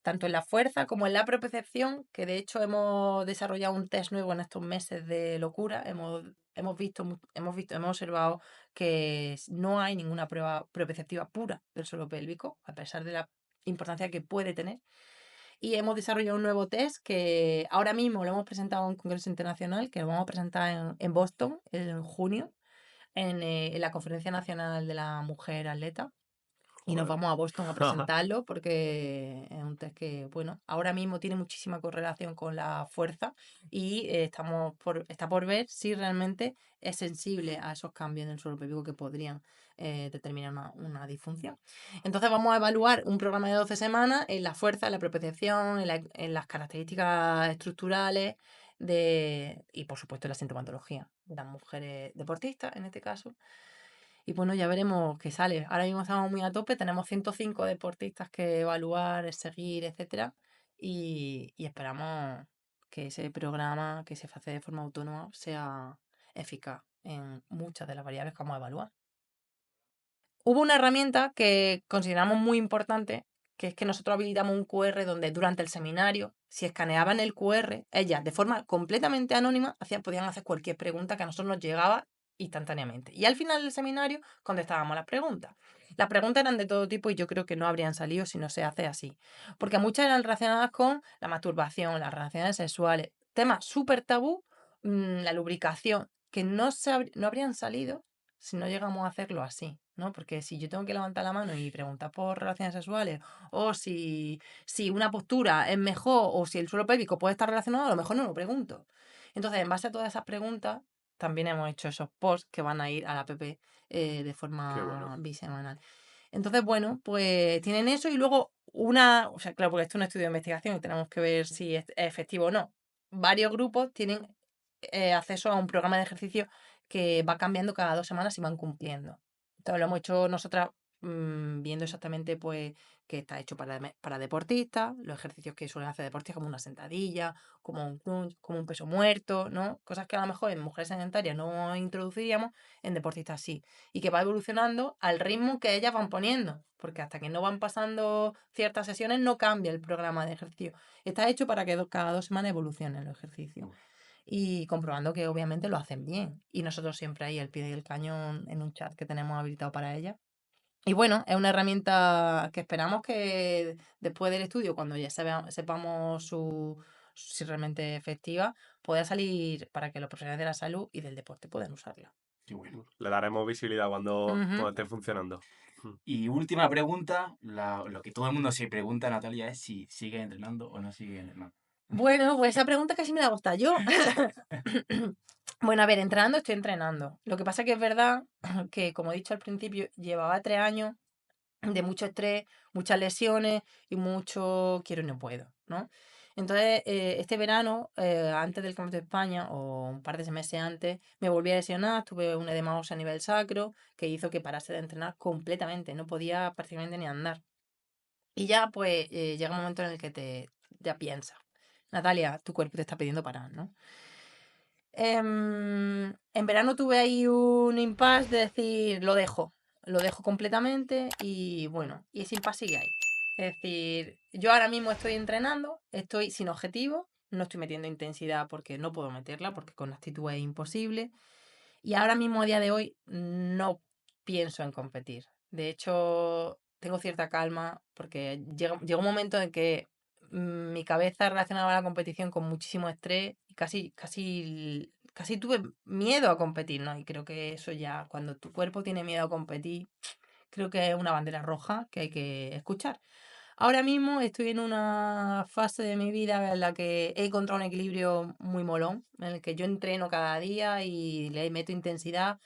tanto en la fuerza como en la propiocepción, que de hecho hemos desarrollado un test nuevo en estos meses de locura. Hemos observado que no hay ninguna prueba propioceptiva pura del suelo pélvico, a pesar de la importancia que puede tener. Y hemos desarrollado un nuevo test que ahora mismo lo hemos presentado en un congreso internacional, que lo vamos a presentar en Boston en junio, en la Conferencia Nacional de la Mujer Atleta. Y nos Joder. vamos a Boston a presentarlo porque es un test que, bueno, ahora mismo tiene muchísima correlación con la fuerza y está por ver si realmente es sensible a esos cambios en el suelo pélvico que podrían determinar una disfunción. Entonces vamos a evaluar un programa de 12 semanas en la fuerza, en la propiocepción, en las características estructurales y por supuesto en la sintomatología de las mujeres deportistas en este caso. Y bueno, ya veremos qué sale. Ahora mismo estamos muy a tope, tenemos 105 deportistas que evaluar, seguir, etcétera. Y esperamos que ese programa que se hace de forma autónoma sea eficaz en muchas de las variables que vamos a evaluar. Hubo una herramienta que consideramos muy importante, que es que nosotros habilitamos un QR donde durante el seminario, si escaneaban el QR, ellas de forma completamente anónima podían hacer cualquier pregunta que a nosotros nos llegaba instantáneamente. Y al final del seminario contestábamos las preguntas. Las preguntas eran de todo tipo y yo creo que no habrían salido si no se hace así. Porque muchas eran relacionadas con la masturbación, las relaciones sexuales, temas súper tabú, la lubricación, que no habrían salido si no llegamos a hacerlo así, ¿no? Porque si yo tengo que levantar la mano y preguntar por relaciones sexuales, o si una postura es mejor, o si el suelo pélvico puede estar relacionado, a lo mejor no lo pregunto. Entonces, en base a todas esas preguntas, también hemos hecho esos posts que van a ir a la app de Qué forma bueno. bisemanal. Entonces, bueno, pues tienen eso y luego o sea, claro, porque esto es un estudio de investigación y tenemos que ver si es efectivo o no. Varios grupos tienen acceso a un programa de ejercicio que va cambiando cada 2 semanas y van cumpliendo. Entonces lo hemos hecho nosotras viendo exactamente pues que está hecho para deportistas, los ejercicios que suelen hacer deportistas como una sentadilla, como un crunch, como un peso muerto, ¿no? Cosas que a lo mejor en mujeres sedentarias no introduciríamos, en deportistas sí. Y que va evolucionando al ritmo que ellas van poniendo, porque hasta que no van pasando ciertas sesiones no cambia el programa de ejercicio. Está hecho para que cada 2 semanas evolucionen los ejercicios y comprobando que obviamente lo hacen bien. Y nosotros siempre ahí al pie del cañón en un chat que tenemos habilitado para ella. Y bueno, es una herramienta que esperamos que después del estudio, cuando ya sepamos si realmente es efectiva, pueda salir para que los profesionales de la salud y del deporte puedan usarla. Qué bueno. Le daremos visibilidad cuando Ujú. esté funcionando. Y última pregunta, lo que todo el mundo se pregunta, Natalia, es si sigue entrenando o no sigue entrenando. Bueno, pues esa pregunta casi me la gusta yo. Bueno, a ver, entrenando estoy entrenando. Lo que pasa que es verdad que, como he dicho al principio, llevaba 3 años de mucho estrés, muchas lesiones y mucho quiero y no puedo, ¿no? Entonces, este verano, antes del Campeonato de España, o un par de meses antes, me volví a lesionar, tuve un edema óseo a nivel sacro, que hizo que parase de entrenar completamente, no podía prácticamente ni andar. Y ya, pues, llega un momento en el que ya piensas, Natalia, tu cuerpo te está pidiendo parar, ¿no? En verano tuve ahí un impasse de decir, lo dejo completamente y bueno, y ese impasse sigue ahí. Es decir, yo ahora mismo estoy entrenando, estoy sin objetivo, no estoy metiendo intensidad porque no puedo meterla, porque con actitud es imposible. Y ahora mismo, a día de hoy, no pienso en competir. De hecho, tengo cierta calma porque llega un momento en que mi cabeza relacionaba la competición con muchísimo estrés y casi tuve miedo a competir, ¿no? Y creo que eso ya, cuando tu cuerpo tiene miedo a competir, creo que es una bandera roja que hay que escuchar. Ahora mismo estoy en una fase de mi vida en la que he encontrado un equilibrio muy molón, en el que yo entreno cada día y le meto intensidad,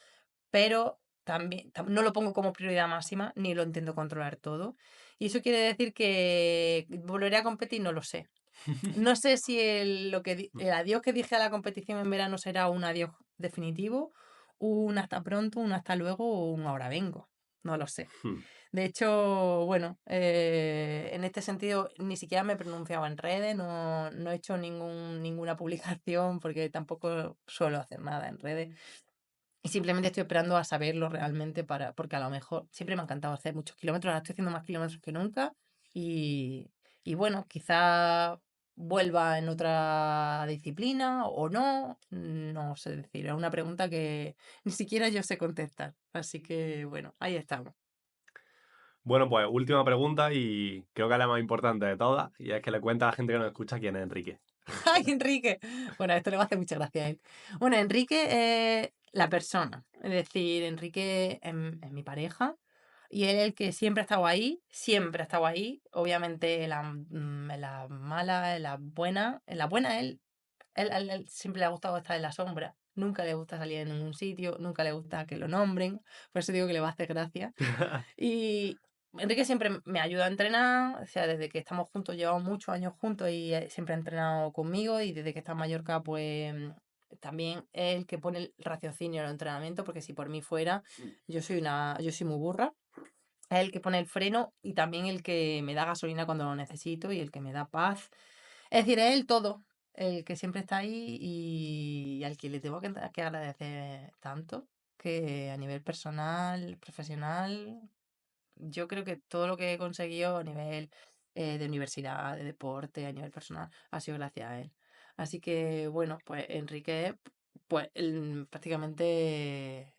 pero también no lo pongo como prioridad máxima, ni lo intento controlar todo. Y eso quiere decir que volveré a competir, no lo sé. No sé si el adiós que dije a la competición en verano será un adiós definitivo, un hasta pronto, un hasta luego o un ahora vengo. No lo sé. De hecho, bueno, en este sentido ni siquiera me he pronunciado en redes, no he hecho ninguna publicación porque tampoco suelo hacer nada en redes. Y simplemente estoy esperando a saberlo realmente porque a lo mejor siempre me ha encantado hacer muchos kilómetros, ahora estoy haciendo más kilómetros que nunca y bueno, quizá vuelva en otra disciplina o no sé decir, es una pregunta que ni siquiera yo sé contestar. Así que bueno, ahí estamos. Bueno, pues última pregunta y creo que es la más importante de todas, y es que le cuenta a la gente que nos escucha quién es Enrique. ¡Ay, Enrique! Bueno, esto le va a hacer mucha gracia a él. Bueno, Enrique es la persona. Es decir, Enrique es mi pareja y él es el que siempre ha estado ahí, siempre ha estado ahí. Obviamente en la mala, en la buena. En la buena él siempre le ha gustado estar en la sombra. Nunca le gusta salir en ningún sitio, nunca le gusta que lo nombren. Por eso digo que le va a hacer gracia. Y Enrique siempre me ayuda a entrenar, o sea, desde que estamos juntos, llevamos muchos años juntos y siempre ha entrenado conmigo y desde que está en Mallorca, pues también es el que pone el raciocinio en el entrenamiento, porque si por mí fuera, yo soy muy burra. Es el que pone el freno y también el que me da gasolina cuando lo necesito y el que me da paz. Es decir, es el todo. el que siempre está ahí y al que le tengo que agradecer tanto, que a nivel personal, profesional, yo creo que todo lo que he conseguido a nivel de universidad, de deporte, a nivel personal, ha sido gracias a él. Así que, bueno, pues Enrique, pues prácticamente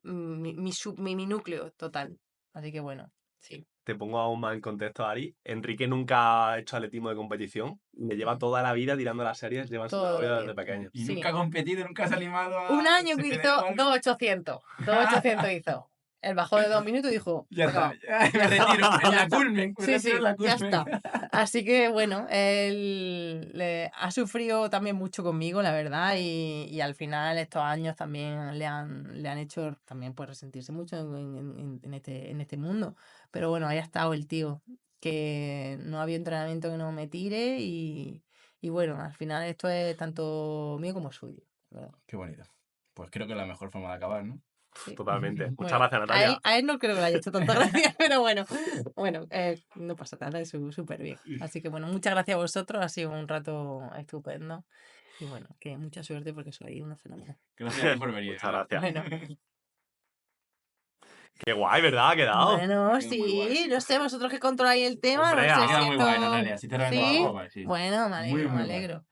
mi núcleo total. Así que, bueno, sí. Te pongo aún más en contexto, Ari. Enrique nunca ha hecho atletismo de competición. Le lleva toda la vida tirando las series, lleva Todo la vida el desde tiempo. pequeño. Y Sí. nunca ha competido, nunca se ha animado a... Un año que CPD hizo o algo. 2.800. 2.800 hizo. Él bajó de 2 minutos y dijo, Ya está, acabado. me retiro, en Ya la está. culmen, me Sí, retiro sí, en la ya culmen. está. Así que bueno, él ha sufrido también mucho conmigo, la verdad, y al final estos años también le han hecho también pues resentirse mucho en este mundo. Pero bueno, ahí ha estado el tío, que no había entrenamiento que no me tire y bueno, al final esto es tanto mío como suyo, ¿verdad? Qué bonito. Pues creo que es la mejor forma de acabar, ¿no? Sí. Totalmente. Muchas Bueno, gracias, Natalia. a él no creo que le haya hecho tanta gracia, pero bueno, no pasa nada, es súper bien. Así que bueno, muchas gracias a vosotros, ha sido un rato estupendo. Y bueno, que mucha suerte porque sois una fenómeno. Gracias a ti por venir. Muchas gracias. Bueno, Qué guay, ¿verdad? Ha quedado. bueno, Quedó muy guay. sí, no sé, vosotros que controláis el tema, Hombre, no sé ha si Queda muy esto... guay, Natalia. Si te lo ¿Sí? muy guay, sí. Bueno, me Muy, alegro, me muy guay. alegro.